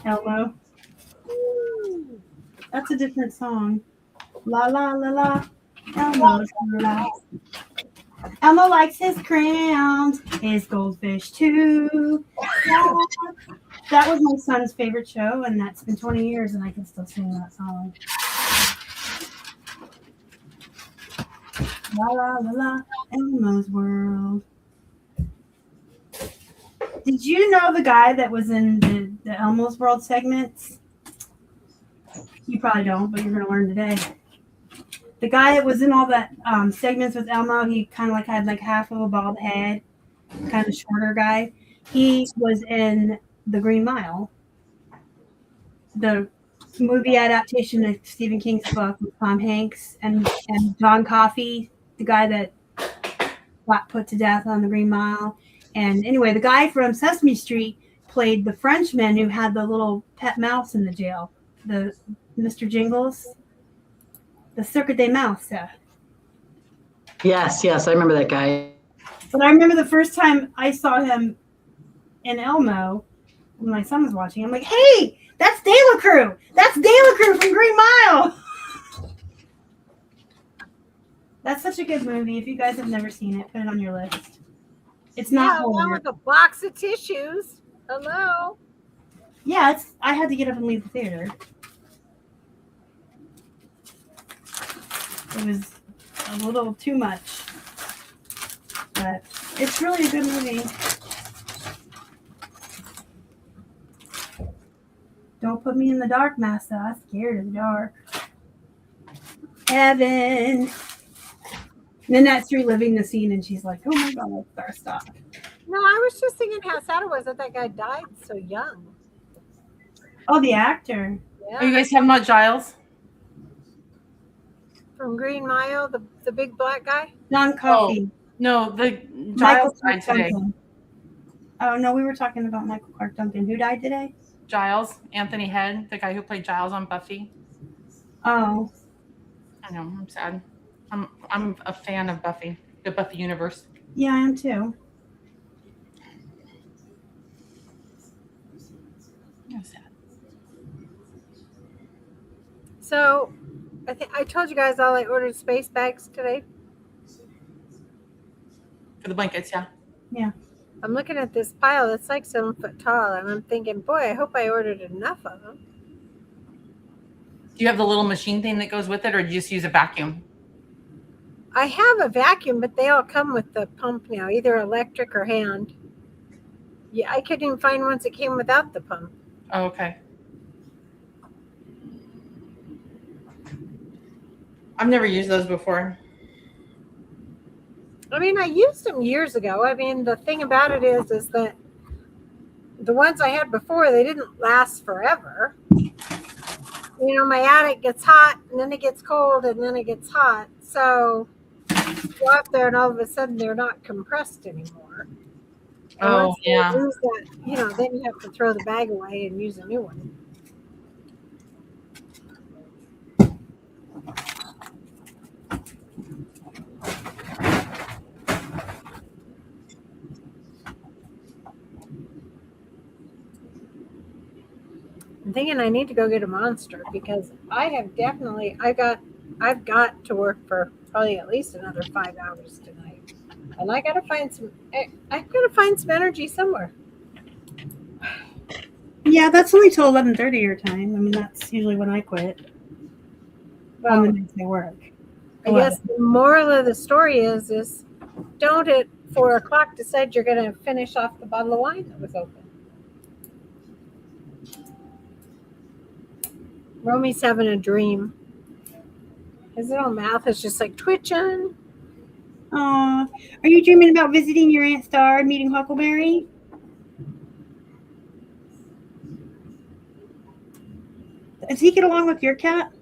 Elmo. That's a different song. La la la la. Elmo's relaxed. Elmo likes his crowns, his goldfish too. That was my son's favorite show, and that's been 20 years, and I can still sing that song. La la la la, Elmo's world. Did you know the guy that was in the Elmo's World segments? You probably don't, but you're going to learn today. The guy that was in all that segments with Elmo, he kind of like had like half of a bald head, kind of shorter guy. He was in The Green Mile, the movie adaptation of Stephen King's book with Tom Hanks and John Coffey, the guy that got put to death on The Green Mile. And anyway, the guy from Sesame Street played the Frenchman who had the little pet mouse in the jail, the Mr. Jingles, the Cirque des Mouse. Yes, I remember that guy. But I remember the first time I saw him in Elmo when my son was watching. I'm like, hey, that's De La Cruz. That's De La Cruz from Green Mile. That's such a good movie. If you guys have never seen it, put it on your list. It's not along horror. with a box of tissues. Hello. Yeah, I had to get up and leave the theater. It was a little too much. But it's really a good movie. Don't put me in the dark, Master. I'm scared of the dark. Evan. Nanette's reliving the scene and she's like, oh my God, Star, stop. No, I was just thinking how sad it was that guy died so young. Oh, the actor. Yeah. Are you guys talking about Giles? From Green Mile, the big black guy? John Coffey. No, the Michael Giles died today. Duncan. Oh, no, we were talking about Michael Clark Duncan. Who died today? Giles, Anthony Head, the guy who played Giles on Buffy. Oh. I know, I'm sad. I'm a fan of Buffy, the Buffy universe. Yeah, I am too. I'm sad. So I think I told you guys all I ordered space bags today. For the blankets, yeah. I'm looking at this pile that's like 7 foot tall, and I'm thinking, boy, I hope I ordered enough of them. Do you have the little machine thing that goes with it, or do you just use a vacuum? I have a vacuum, but they all come with the pump now, either electric or hand. Yeah, I couldn't even find ones that came without the pump. Oh, okay. I've never used those before. I mean, I used them years ago. I mean, the thing about it is that the ones I had before, they didn't last forever. You know, my attic gets hot, and then it gets cold, and then it gets hot. So you go up there, and all of a sudden, they're not compressed anymore. And Oh, once they yeah. lose that, you know, then you have to throw the bag away and use a new one. I'm thinking I need to go get a Monster because I've got to work for probably at least another 5 hours tonight, and I gotta find some energy somewhere. Yeah, that's only till 11:30 your time. I mean, that's usually when I quit on the Well, days I work. I guess the moral of the story is don't at 4 o'clock decide you're gonna finish off the bottle of wine that was open. Romy's having a dream. His little mouth is just like twitching. Are you dreaming about visiting your Aunt Star and meeting Huckleberry? Does he get along with your cat?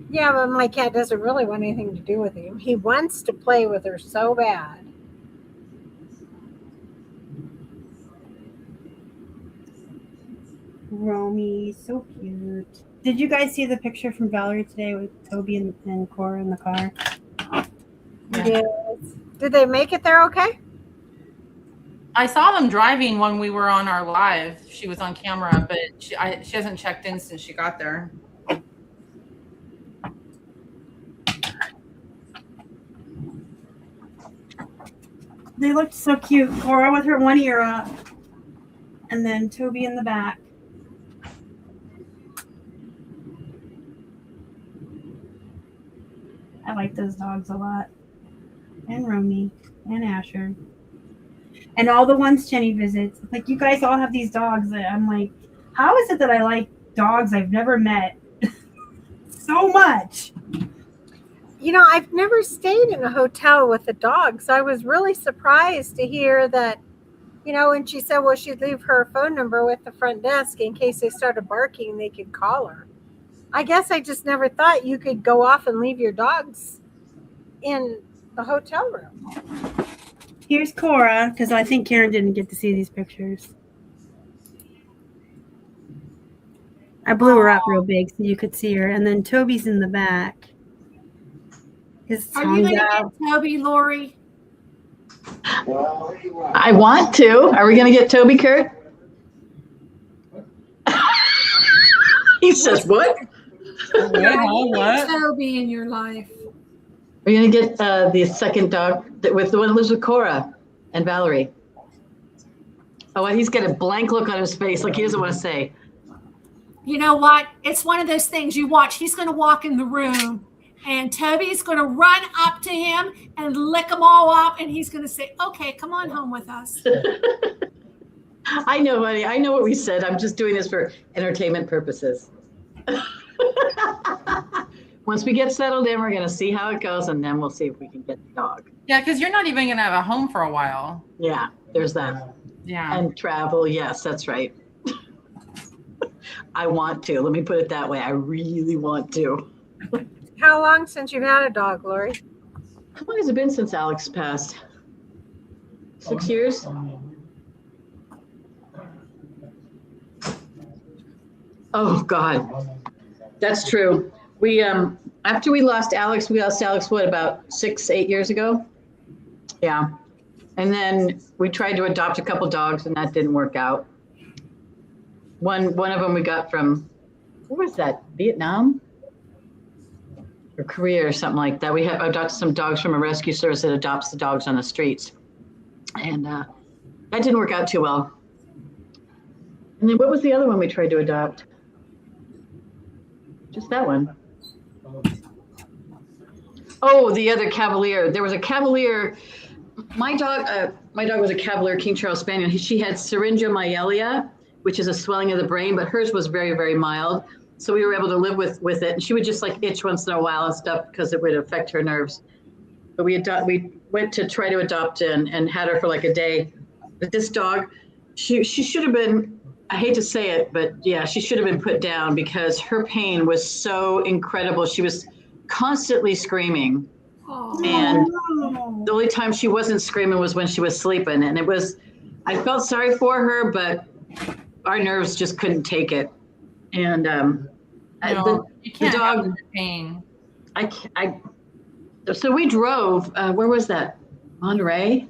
Yeah, but my cat doesn't really want anything to do with him. He wants to play with her so bad. Romy, so cute. Did you guys see the picture from Valerie today with Toby and Cora in the car? Yeah. Yes. Did they make it there okay? I saw them driving when we were on our live. She was on camera, but she hasn't checked in since she got there. They looked so cute. Cora with her one ear up, and then Toby in the back. I like those dogs a lot. And Romy and Asher. And all the ones Jenny visits. Like, you guys all have these dogs that I'm like, how is it that I like dogs I've never met so much? You know, I've never stayed in a hotel with a dog, so I was really surprised to hear that, you know, when she said, well, she'd leave her phone number with the front desk in case they started barking, they could call her. I guess I just never thought you could go off and leave your dogs in the hotel room. Here's Cora, because I think Karen didn't get to see these pictures. I blew her up real big so you could see her. And then Toby's in the back. His Are you tongue's going to out. get Toby, Lori? I want to. Are we going to get Toby, Kurt? He says, what? Yeah, you What? need Toby in your life. We're going to get the second dog with the one that lives with Cora and Valerie. Oh, and he's got a blank look on his face, like he doesn't want to say. You know what? It's one of those things you watch. He's going to walk in the room, and Toby's going to run up to him and lick them all up, and he's going to say, okay, come on home with us. I know, honey. I know what we said. I'm just doing this for entertainment purposes. Once we get settled in, we're going to see how it goes, and then we'll see if we can get the dog. Yeah, because you're not even going to have a home for a while. Yeah, there's that. Yeah. And travel. Yes, that's right. I want to. Let me put it that way. I really want to. How long since you've had a dog, Lori? How long has it been since Alex passed? 6 years? Oh, God. That's true. I After we lost Alex, what, about 6-8 years ago? Yeah. And then we tried to adopt a couple dogs and that didn't work out. One of them we got from, where was that? Vietnam? Or Korea or something like that. We have adopted some dogs from a rescue service that adopts the dogs on the streets. And that didn't work out too well. And then what was the other one we tried to adopt? Just that one. Oh, the other Cavalier. There was a Cavalier. My dog was a Cavalier King Charles Spaniel. She had syringomyelia, which is a swelling of the brain, but hers was very, very mild. So we were able to live with it. And she would just like itch once in a while and stuff because it would affect her nerves. But we went to try to adopt and had her for like a day. But this dog, she should have been, I hate to say it, but yeah, she should have been put down because her pain was so incredible. She was constantly screaming. Oh. And the only time she wasn't screaming was when she was sleeping. And I felt sorry for her, but our nerves just couldn't take it. And you can't the dog, have the pain. So we drove, where was that? Monterey?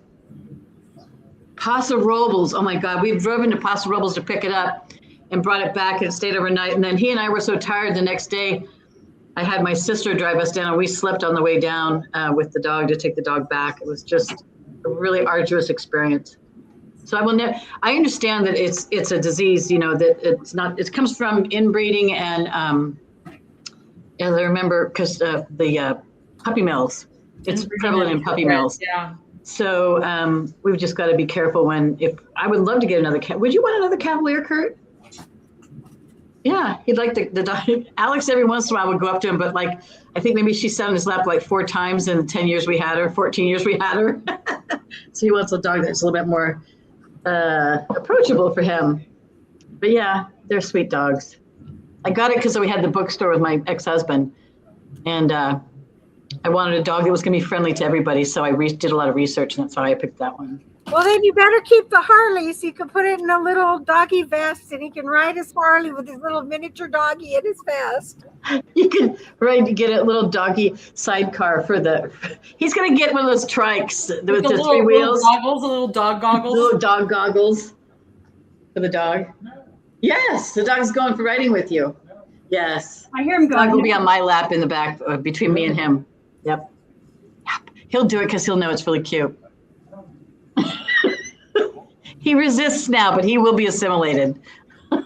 Paso Robles. Oh my God, we drove into Paso Robles to pick it up and brought it back and stayed overnight. And then he and I were so tired the next day, I had my sister drive us down and we slept on the way down with the dog to take the dog back. It was just a really arduous experience. So I understand that it's a disease, that it comes from inbreeding and I remember because the puppy mills, it's prevalent in puppy mills. Yeah. So we've just got to be careful I would love to get another cat. Would you want another Cavalier, Kurt? Yeah, he'd like the dog. Alex every once in a while would go up to him, but like, I think maybe she sat on his lap like 4 times in the 10 years we had her, 14 years we had her. So he wants a dog that's a little bit more approachable for him. But yeah, they're sweet dogs. I got it because we had the bookstore with my ex-husband, and I wanted a dog that was going to be friendly to everybody. So I did a lot of research, and that's why I picked that one. Well, then you better keep the Harley so you can put it in a little doggy vest and he can ride his Harley with his little miniature doggy in his vest. You can get a little doggy sidecar he's going to get one of those trikes with the 3 wheels. Little dog goggles. Little dog goggles for the dog. Yes, the dog's going for riding with you. Yes. I hear him going. Dog will be on my lap in the back between me and him. Yep. He'll do it because he'll know it's really cute. He resists now, but he will be assimilated. Well,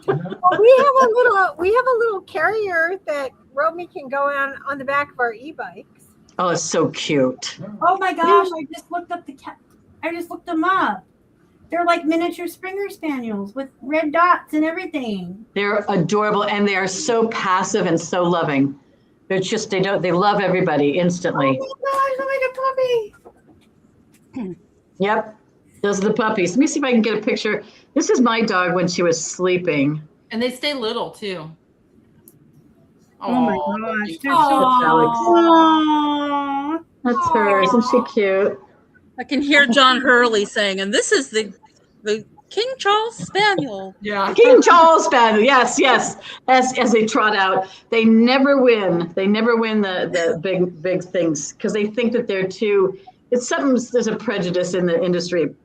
we have a little carrier that Romy can go on the back of our e-bikes. Oh, it's so cute. Oh my gosh! I just looked up I just looked them up. They're like miniature Springer Spaniels with red dots and everything. They're adorable, and they are so passive and so loving. They're just they love everybody instantly. Oh my gosh! Look like a puppy. Yep. Those are the puppies. Let me see if I can get a picture. This is my dog when she was sleeping. And they stay little too. Oh my gosh. They're Alex. That's her. Isn't she cute? I can hear John Hurley saying, and this is the King Charles Spaniel. Yeah. King Charles Spaniel. Yes. As they trot out, they never win. They never win the big things because they think that they're too. There's a prejudice in the industry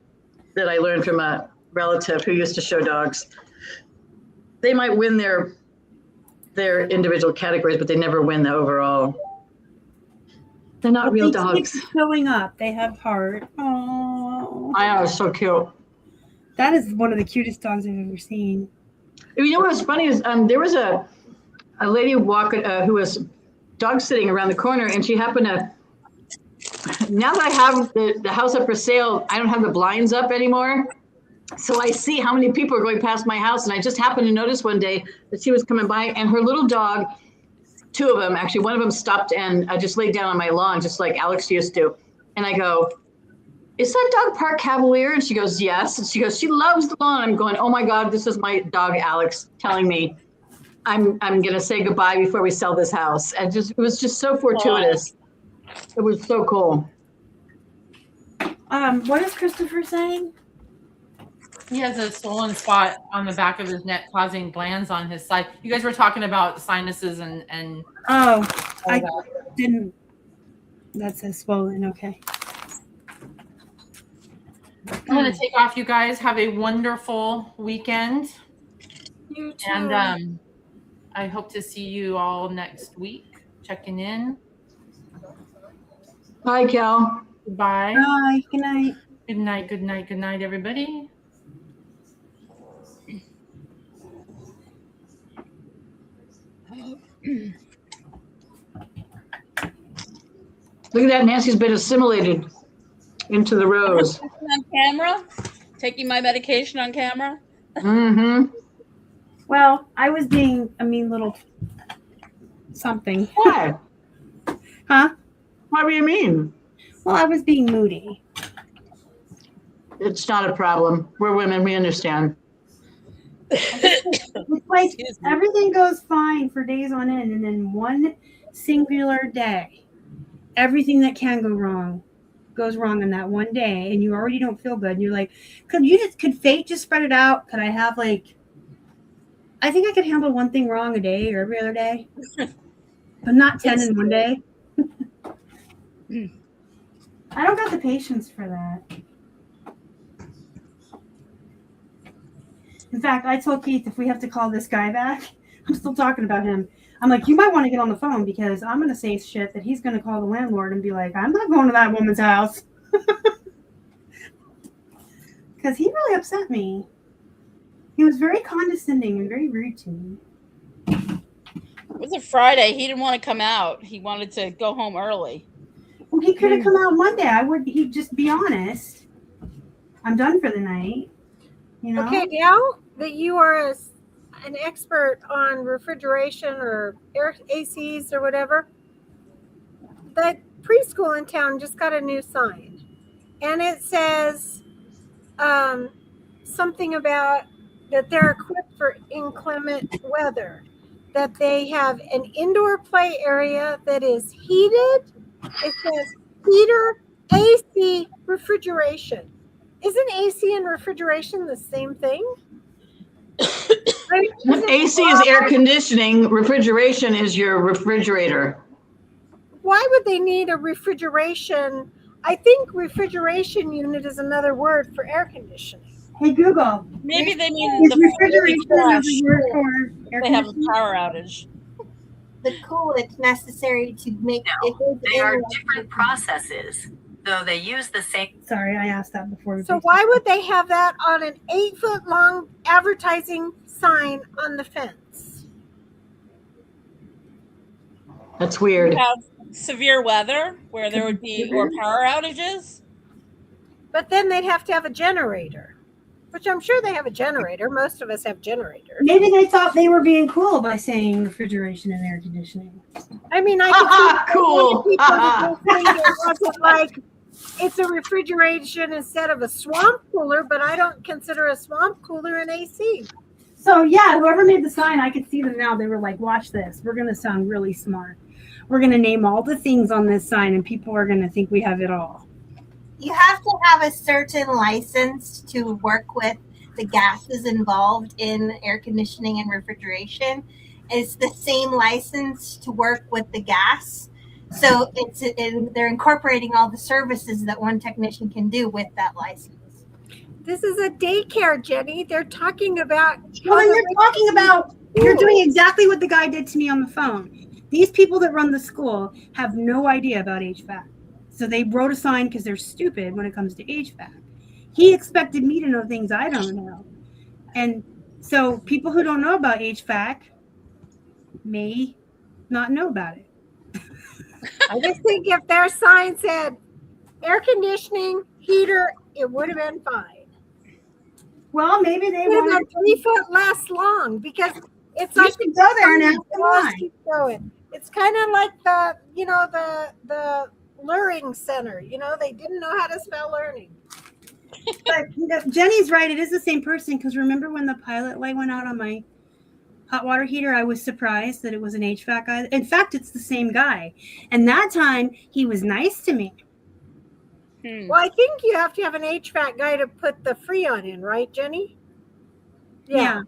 that I learned from a relative who used to show dogs. They might win their individual categories, but they never win the overall. They're not real dogs. Keep showing up. They have heart. Oh, I know, it's so cute. that is one of the cutest dogs I've ever seen. You know what was funny is there was a lady walking who was dog sitting around the corner, and she happened to. Now that I have the house up for sale, I don't have the blinds up anymore. So I see how many people are going past my house. And I just happened to notice one day that she was coming by and her little dog, 2 of them, actually, one of them stopped and just laid down on my lawn, just like Alex used to. And I go, is that dog Park Cavalier? And she goes, yes. And she goes, she loves the lawn. I'm going, oh my God, this is my dog, Alex, telling me I'm going to say goodbye before we sell this house. And it was just so fortuitous. It was so cool. What is Christopher saying? He has a swollen spot on the back of his neck causing glands on his side. You guys were talking about sinuses and Oh, Didn't. That says swollen. Okay. I'm going to take off, you guys. Have a wonderful weekend. You too. And I hope to see you all next week. Checking in. Bye, Cal. Goodbye. Bye. Good night. Good night. Good night. Good night, everybody. Look at that. Nancy's been assimilated into the rose. On camera, taking my medication on camera. Mm-hmm. Well, I was being a mean little something. Why? Huh? What do you mean? Well, I was being moody. It's not a problem. We're women. We understand. It's like Excuse me. everything goes fine for days on end, and then one singular day, everything that can go wrong goes wrong in that one day, and you already don't feel good. And you're like, could fate just spread it out? Could I have like, I think I could handle one thing wrong a day or every other day, but not 10 in one day. I don't got the patience for that. In fact, I told Keith if we have to call this guy back, I'm still talking about him. I'm like, you might want to get on the phone because I'm going to say shit that he's going to call the landlord and be like, I'm not going to that woman's house. Because he really upset me. He was very condescending and very rude to me. It was a Friday. He didn't want to come out. He wanted to go home early. Well, he could have come out Monday. He'd just be honest. I'm done for the night. You know? Okay, now that you are an expert on refrigeration or air ACs or whatever, that preschool in town just got a new sign. And it says something about that they're equipped for inclement weather, that they have an indoor play area that is heated. It says heater, AC, refrigeration. Isn't AC and refrigeration the same thing? AC is air conditioning. Refrigeration is your refrigerator. Why would they need a refrigeration? I think refrigeration unit is another word for air conditioning. Hey, Google. Maybe they mean Is the refrigeration crash. another word for air They have a conditioning? power outage. The coolant necessary to make No, it goes They in are like- different processes, though they use the same. Sorry, I asked that before. So why would they have that on an 8-foot long advertising sign on the fence? That's weird. You have severe weather where there would be or power outages. But then they'd have to have a generator, which I'm sure they have a generator. Most of us have generators. Maybe they thought they were being cool by saying refrigeration and air conditioning. I mean, I could see Cool. people that think it wasn't like it's a refrigeration instead of a swamp cooler, but I don't consider a swamp cooler an AC. So yeah, whoever made the sign, I could see them now. They were like, watch this. We're going to sound really smart. We're going to name all the things on this sign and people are going to think we have it all. You have to have a certain license to work with the gases involved in air conditioning and refrigeration. It's the same license to work with the gas. So they're incorporating all the services that one technician can do with that license. This is a daycare, Jenny. They're talking about. Well, then you're doing exactly what the guy did to me on the phone. These people that run the school have no idea about HVAC. So they wrote a sign because they're stupid when it comes to HVAC. He expected me to know things I don't know. And so people who don't know about HVAC may not know about it. I just think if their sign said air conditioning, heater, it would have been fine. Well, maybe they It would have want been 3 foot less long because it's you like should go there and ask them Let's why. keep going. It's kind of like the luring center. They didn't know how to spell learning. But Jenny's right. It is the same person because remember when the pilot light went out on my hot water heater, I was surprised that it was an HVAC guy. In fact, it's the same guy. And that time he was nice to me. Well, I think you have to have an HVAC guy to put the Freon in, right, Jenny? Yeah.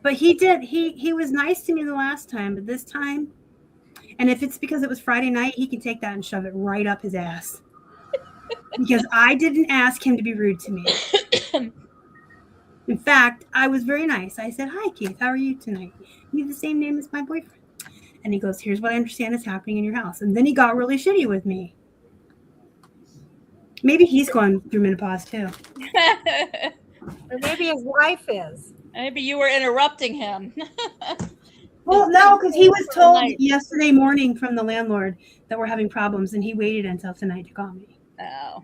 But he did. He was nice to me the last time, but this time, And if it's because it was Friday night, he can take that and shove it right up his ass. Because I didn't ask him to be rude to me. In fact, I was very nice. I said, "Hi, Keith. How are you tonight? You have the same name as my boyfriend." And he goes, "Here's what I understand is happening in your house." And then he got really shitty with me. Maybe he's going through menopause too. Or maybe his wife is. Maybe you were interrupting him. Well, no, because he was told yesterday morning from the landlord that we're having problems, and he waited until tonight to call me. Oh,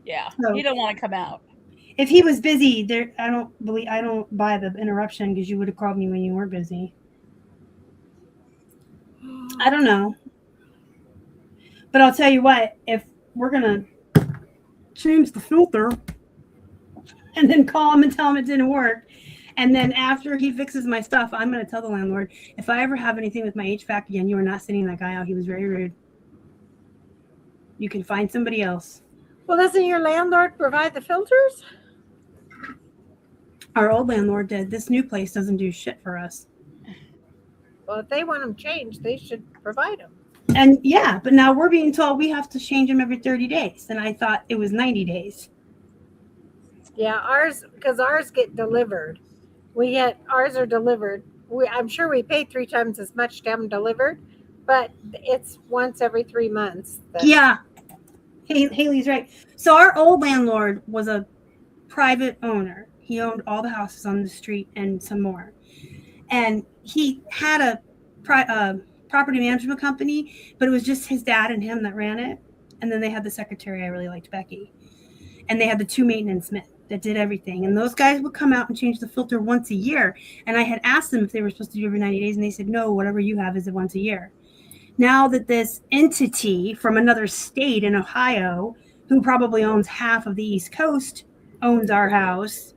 yeah. So- You don't want to come out. If he was busy, I don't buy the interruption because you would have called me when you weren't busy. I don't know. But I'll tell you what, if we're gonna change the filter and then call him and tell him it didn't work, and then after he fixes my stuff, I'm gonna tell the landlord, if I ever have anything with my HVAC again, you are not sending that guy out. He was very rude. You can find somebody else. Well, doesn't your landlord provide the filters? Our old landlord did. This new place doesn't do shit for us. Well, if they want them changed, they should provide them. And yeah, but now we're being told we have to change them every 30 days. And I thought it was 90 days. Yeah, because ours get delivered. Ours are delivered. I'm sure we pay 3 times as much to have them delivered, but it's once every 3 months. Yeah. Haley's right. So our old landlord was a private owner. He owned all the houses on the street and some more. And he had a property management company, but it was just his dad and him that ran it. And then they had the secretary. I really liked Becky. And they had the 2 maintenance men that did everything. And those guys would come out and change the filter once a year. And I had asked them if they were supposed to do every 90 days. And they said, no, whatever you have is once a year. Now that this entity from another state in Ohio, who probably owns half of the East Coast, owns our house,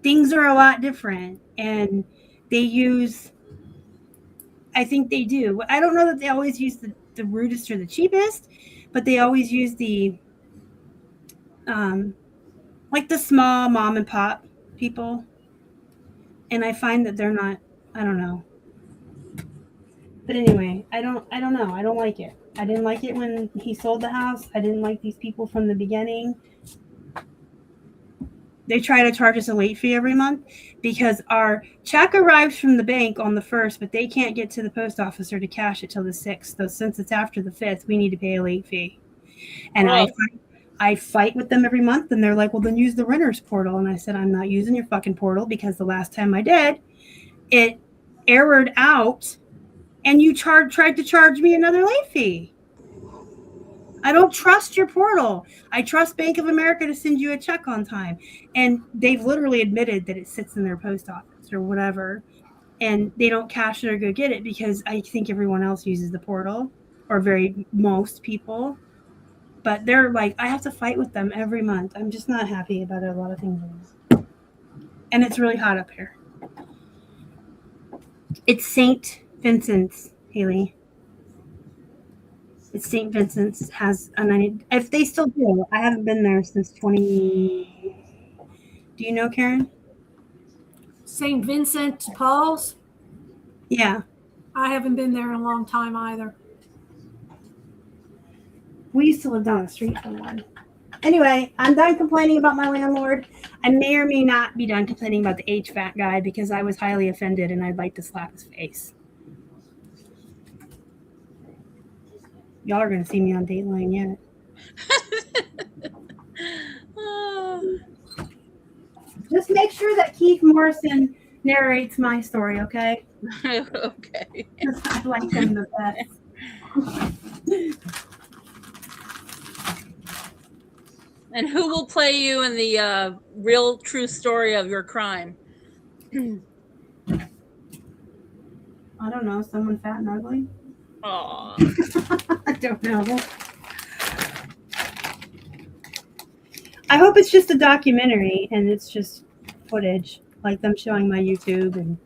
things are a lot different. And they use, I think they do. I don't know that they always use the rudest or the cheapest, but they always use the, like the small mom and pop people. And I find that they're not, I don't know. But anyway, I don't know. I don't like it. I didn't like it when he sold the house. I didn't like these people from the beginning. They try to charge us a late fee every month because our check arrives from the bank on the 1st, but they can't get to the post office or to cash it till the 6th. So since it's after the 5th, we need to pay a late fee. And I fight with them every month, and they're like, well, then use the renter's portal. And I said, I'm not using your fucking portal because the last time I did, it errored out, and you tried to charge me another late fee. I don't trust your portal. I trust Bank of America to send you a check on time. And they've literally admitted that it sits in their post office or whatever. And they don't cash it or go get it because I think everyone else uses the portal, or most people. But they're like, I have to fight with them every month. I'm just not happy about a lot of things. And it's really hot up here. It's St. Vincent's, Haley. It's St. Vincent's. Has a 90. If they still do, I haven't been there since 20. Do you know, Karen? St. Vincent de Paul's. Yeah. I haven't been there in a long time either. We used to live down the street from one. Anyway, I'm done complaining about my landlord. I may or may not be done complaining about the HVAC guy because I was highly offended and I'd like to slap his face. Y'all are going to see me on Dateline yet. Just make sure that Keith Morrison narrates my story, okay? Okay. I like him the best. And who will play you in the real true story of your crime? I don't know. Someone fat and ugly? Oh, I don't know. I hope it's just a documentary and it's just footage, like them showing my YouTube. And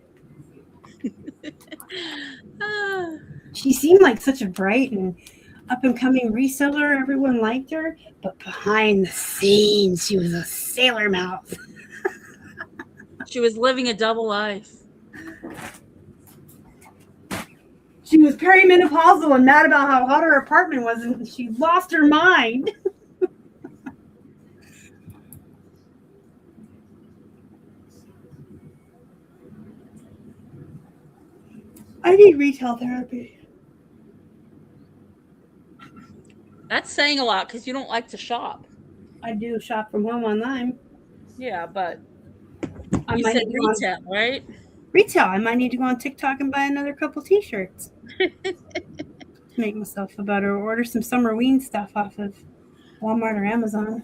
she seemed like such a bright and up-and-coming reseller. Everyone liked her, but behind the scenes, she was a sailor mouth. she was living a double life. She was perimenopausal and mad about how hot her apartment was, and she lost her mind. I need retail therapy. That's saying a lot because you don't like to shop. I do shop from home online. Yeah, but I you might said need to go on- retail, right? Retail. I might need to go on TikTok and buy another couple T-shirts. Make myself feel better. Or order some Summerween stuff off of Walmart or Amazon.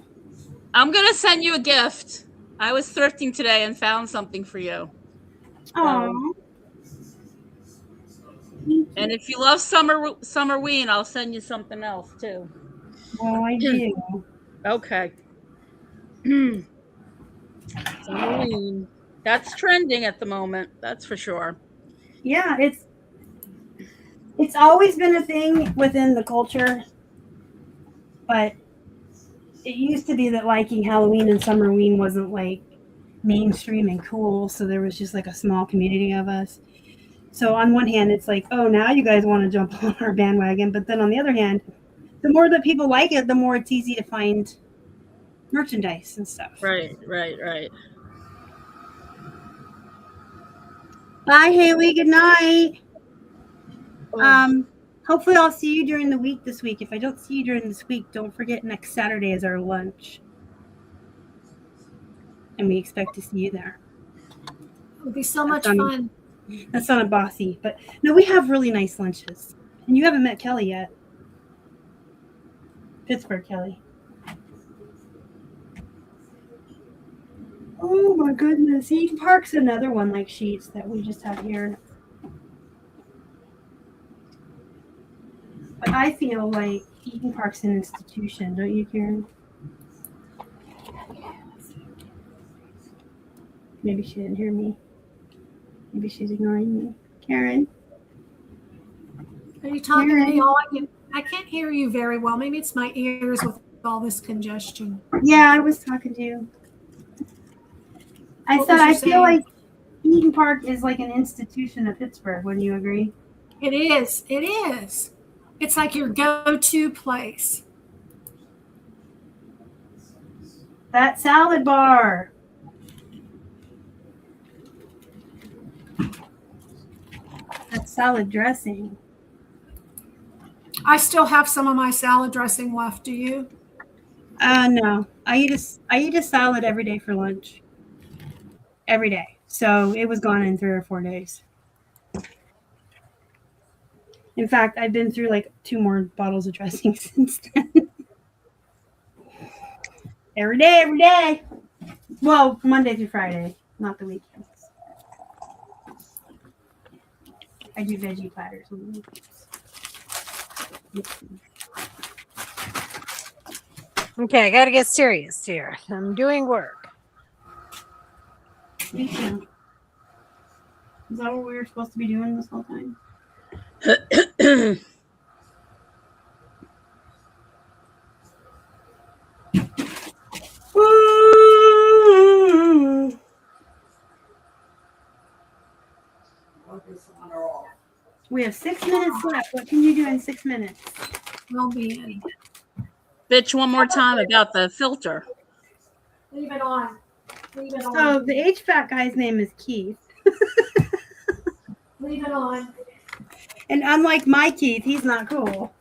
I'm gonna send you a gift. I was thrifting today and found something for you. Oh. And if you love Summerween, I'll send you something else too. Well, I do. Okay. Summerween. That's trending at the moment. That's for sure. Yeah, it's always been a thing within the culture, but it used to be that liking Halloween and Summerween wasn't like mainstream and cool, so there was just like a small community of us. So on one hand, it's like, oh, now you guys want to jump on our bandwagon, but then on the other hand, the more that people like it, the more it's easy to find merchandise and stuff. Right. Bye, Haley. Good night. Hopefully I'll see you during the week this week. If I don't see you during this week, don't forget next Saturday is our lunch. And we expect to see you there. It would be so much fun. That's not a bossy, but no, we have really nice lunches. And you haven't met Kelly yet. Pittsburgh Kelly. Oh my goodness. Eden Park's another one like Sheets that we just have here. But I feel like Eden Park's an institution, don't you, Karen? Maybe she didn't hear me. Maybe she's ignoring me. Karen? Are you talking to me? I can't hear you very well. Maybe it's my ears with all this congestion. Yeah, I was talking to you. I said I feel like Eden Park is like an institution of Pittsburgh. Wouldn't you agree? It is. It is. It's like your go-to place. That salad bar. That salad dressing. I still have some of my salad dressing left. Do you? No. I eat a salad every day for lunch. Every day. So it was gone in 3 or 4 days. In fact, I've been through like 2 more bottles of dressing since then. Every day. Well, Monday through Friday, not the weekends. I do veggie platters on the weekends. Okay, I got to get serious here. I'm doing work. Me too. Is that what we were supposed to be doing this whole time? We have 6 minutes left. What can you do in 6 minutes? I'll be in. Bitch one more time about the filter. Leave it on. Leave it on. So the HVAC guy's name is Keith. Leave it on. And unlike my Keith, he's not cool.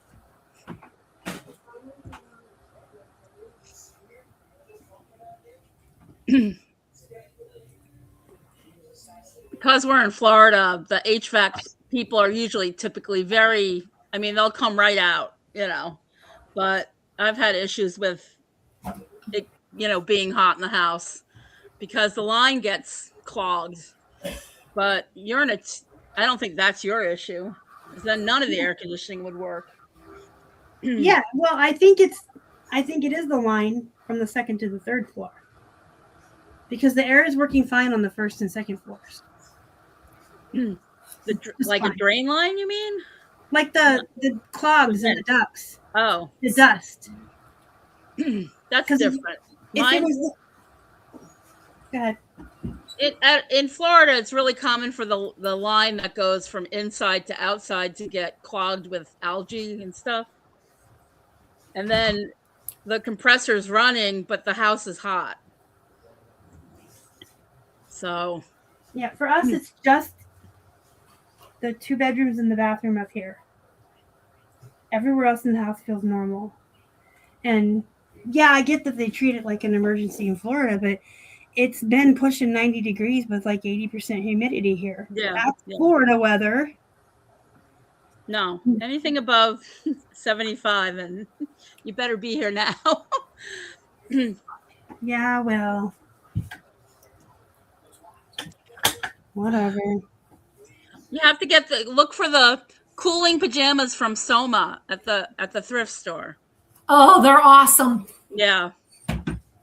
Because we're in Florida, the HVAC people are usually typically they'll come right out, but I've had issues with it, being hot in the house because the line gets clogged. But I don't think that's your issue. Because then none of the air conditioning would work. Yeah, well, I think it is the line from the 2nd to the 3rd floor. Because the air is working fine on the 1st and 2nd floors. A drain line, you mean? Like the clogs and the ducts. Oh. The dust. That's different. Go ahead. In Florida, it's really common for the line that goes from inside to outside to get clogged with algae and stuff. And then the compressor's running, but the house is hot. So Yeah, for us, it's just the 2 bedrooms and the bathroom up here. Everywhere else in the house feels normal. And yeah, I get that they treat it like an emergency in Florida, but it's been pushing 90 degrees with like 80% humidity here. Yeah, That's yeah. Florida weather. No, anything above 75, and you better be here now. Yeah, well, whatever. You have to look for the cooling pajamas from Soma at the thrift store. Oh, they're awesome. Yeah.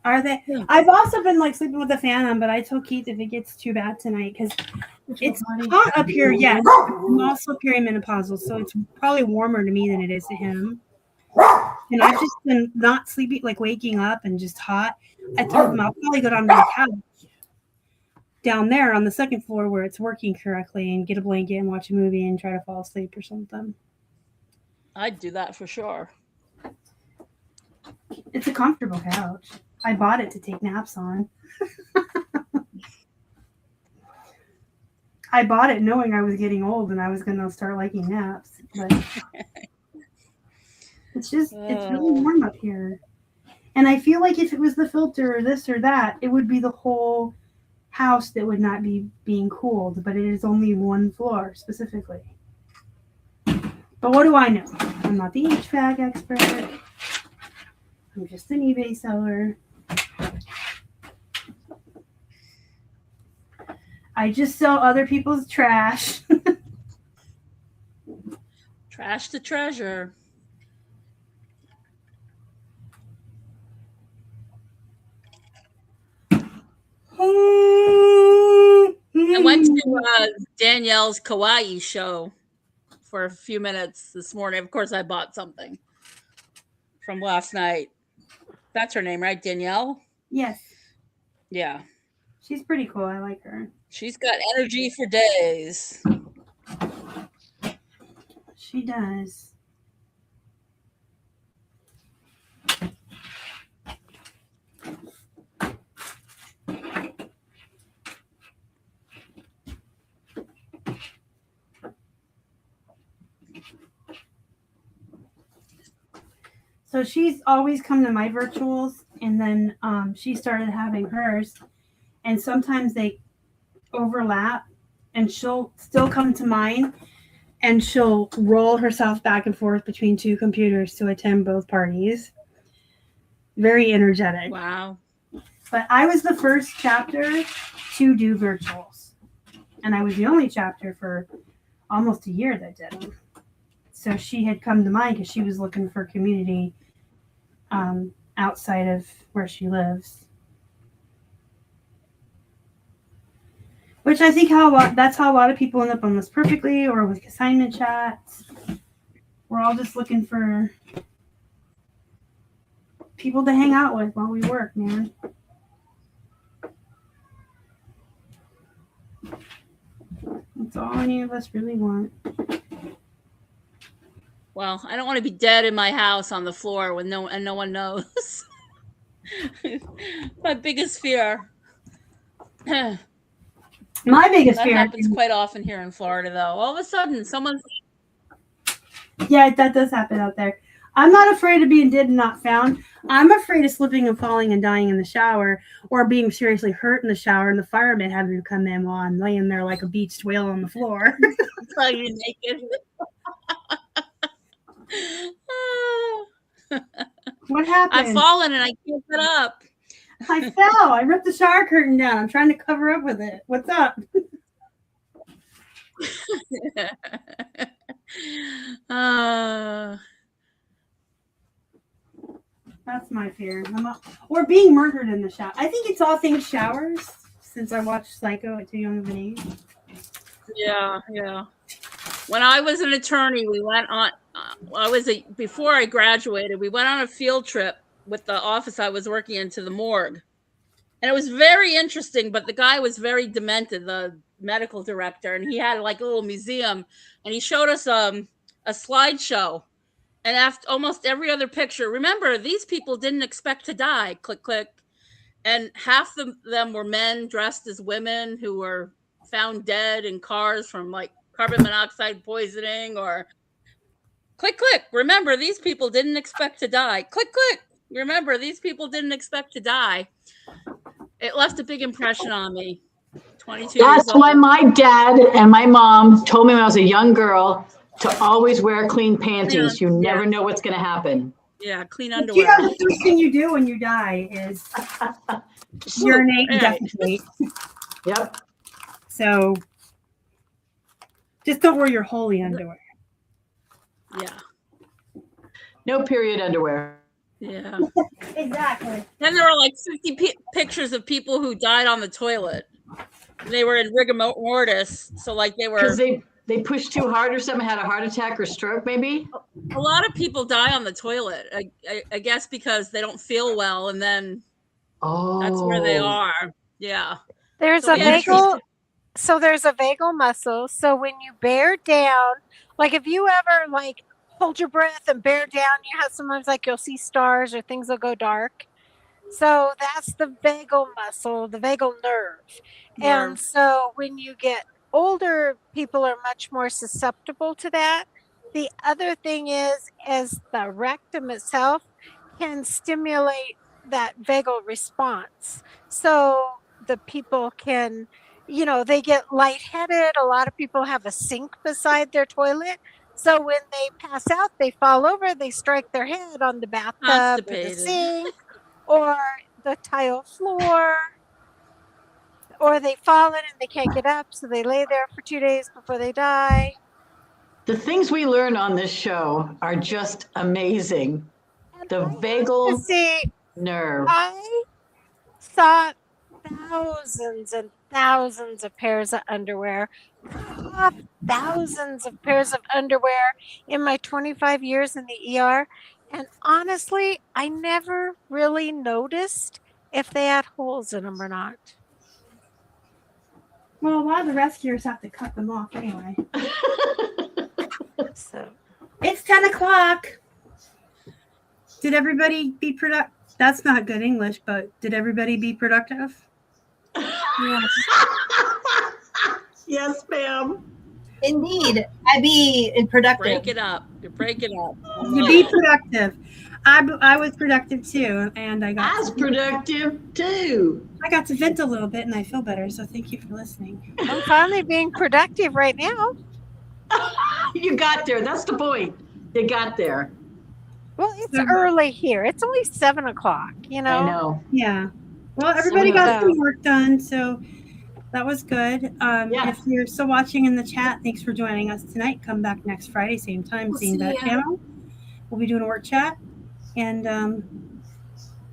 Are they? I've also been like sleeping with the fan on, but I told Keith if it gets too bad tonight because it's hot up here. Yes, I'm also perimenopausal, so it's probably warmer to me than it is to him. And I've just been not sleeping, like waking up and just hot. I told him I'll probably go down to the couch down there on the second floor where it's working correctly and get a blanket and watch a movie and try to fall asleep or something. I'd do that for sure. It's a comfortable couch. I bought it to take naps on. I bought it knowing I was getting old and I was going to start liking naps. But it's really warm up here. And I feel like if it was the filter or this or that, it would be the whole house that would not be being cooled. But it is only one floor specifically. But what do I know? I'm not the HVAC expert. I'm just an eBay seller. I just sell other people's trash. Trash to treasure. I went to Danielle's Kawaii show for a few minutes this morning. Of course, I bought something from last night. That's her name, right? Danielle? Yes. Yeah. She's pretty cool. I like her. She's got energy for days. She does. So she's always come to my virtuals, and then she started having hers, and sometimes they overlap, and she'll still come to mine, and she'll roll herself back and forth between 2 computers to attend both parties. Very energetic. Wow. But I was the first chapter to do virtuals, and I was the only chapter for almost a year that did them. So she had come to mine because she was looking for community outside of where she lives. Which I think that's how a lot of people end up on This Perfectly or with assignment chats. We're all just looking for people to hang out with while we work, man. That's all any of us really want. Well, I don't want to be dead in my house on the floor with no one knows. My biggest fear. My biggest fear happens quite often here in Florida, though. All of a sudden, someone's. Yeah, that does happen out there. I'm not afraid of being dead and not found. I'm afraid of slipping and falling and dying in the shower or being seriously hurt in the shower and the fireman having to come in while I'm laying there like a beached whale on the floor. Are you naked? What happened? I've fallen and I can't get up. I fell. I ripped the shower curtain down. I'm trying to cover up with it. What's up? That's my fear. Or being murdered in the shower. I think it's all things showers since I watched Psycho at too young of an age. Yeah. When I was an attorney, we went on. Before I graduated, we went on a field trip with the office I was working in to the morgue, And it was very interesting, but the guy was very demented, the medical director, and he had like a little museum, and he showed us a slideshow. And after almost every other picture, remember, these people didn't expect to die. Click, click. And half of them were men dressed as women who were found dead in cars from like carbon monoxide poisoning or click, click. Remember, these people didn't expect to die. Click, click. Remember, these people didn't expect to die. It left a big impression on me. 22 years That's old. why my dad and my mom told me when I was a young girl to always wear clean panties. You never know what's going to happen. Yeah, clean You underwear. know, the first thing you do when you die is urinate and defecate. Yep. So just don't wear your holy underwear. Yeah. No period underwear. Yeah. Exactly. Then there were like 50 pictures of people who died on the toilet. They were in rigor mortis, so like they were. Because they pushed too hard or something, had a heart attack or stroke, maybe. A lot of people die on the toilet. I guess because they don't feel well, and then that's where they are. Yeah. There's So a we actually- vagal. So there's a vagal muscle. So when you bear down, like if you ever like hold your breath and bear down, you have sometimes like you'll see stars or things will go dark. So that's the vagal muscle, the vagal nerve. And so when you get older, people are much more susceptible to that. The other thing is the rectum itself can stimulate that vagal response. So the people can, you know, they get lightheaded. A lot of people have a sink beside their toilet. So when they pass out, they fall over, they strike their head on the bathtub or the Constipated. sink or the tile floor, or they've fallen and they can't get up, so they lay there for 2 days before they die. The things we learn on this show are just amazing. And The I have vagal to say, nerve. I saw thousands and thousands of pairs of underwear, thousands of pairs of underwear in my 25 years in the ER. And honestly, I never really noticed if they had holes in them or not. Well, a lot of the rescuers have to cut them off anyway. So It's 10 o'clock. Did everybody be productive? That's not good English, but did everybody be productive? yes. Yes, ma'am. Indeed, I be productive. Break it up. You break it up. You be productive. I was productive too, and I As productive too. I got to vent a little bit, and I feel better. So thank you for listening. I'm finally being productive right now. You got there. That's the point. You got there. Well, it's early here. It's only 7 o'clock, you know? I know. Yeah. Well, everybody got So- some work done, so that was good. Yeah. If you're still watching in the chat, thanks for joining us tonight. Come back next Friday, same time, We'll same see bat ya. channel. We'll be doing a work chat. And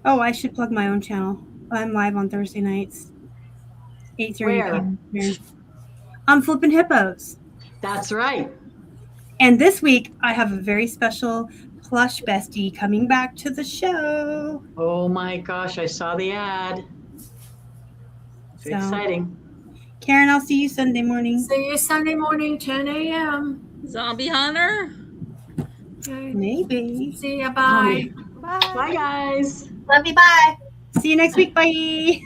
oh, I should plug my own channel. I'm live on Thursday nights, 8:30 Where? p.m. here. I'm Flipping Hippos. That's right. And this week, I have a very special plush bestie coming back to the show. Oh my gosh, I saw the ad. It's So- exciting. Karen, I'll see you Sunday morning. See you Sunday morning, 10 a.m. Zombie hunter. Okay. Maybe. See ya. Bye. Bye. Bye, guys. Love you. Bye. See you next week. Bye.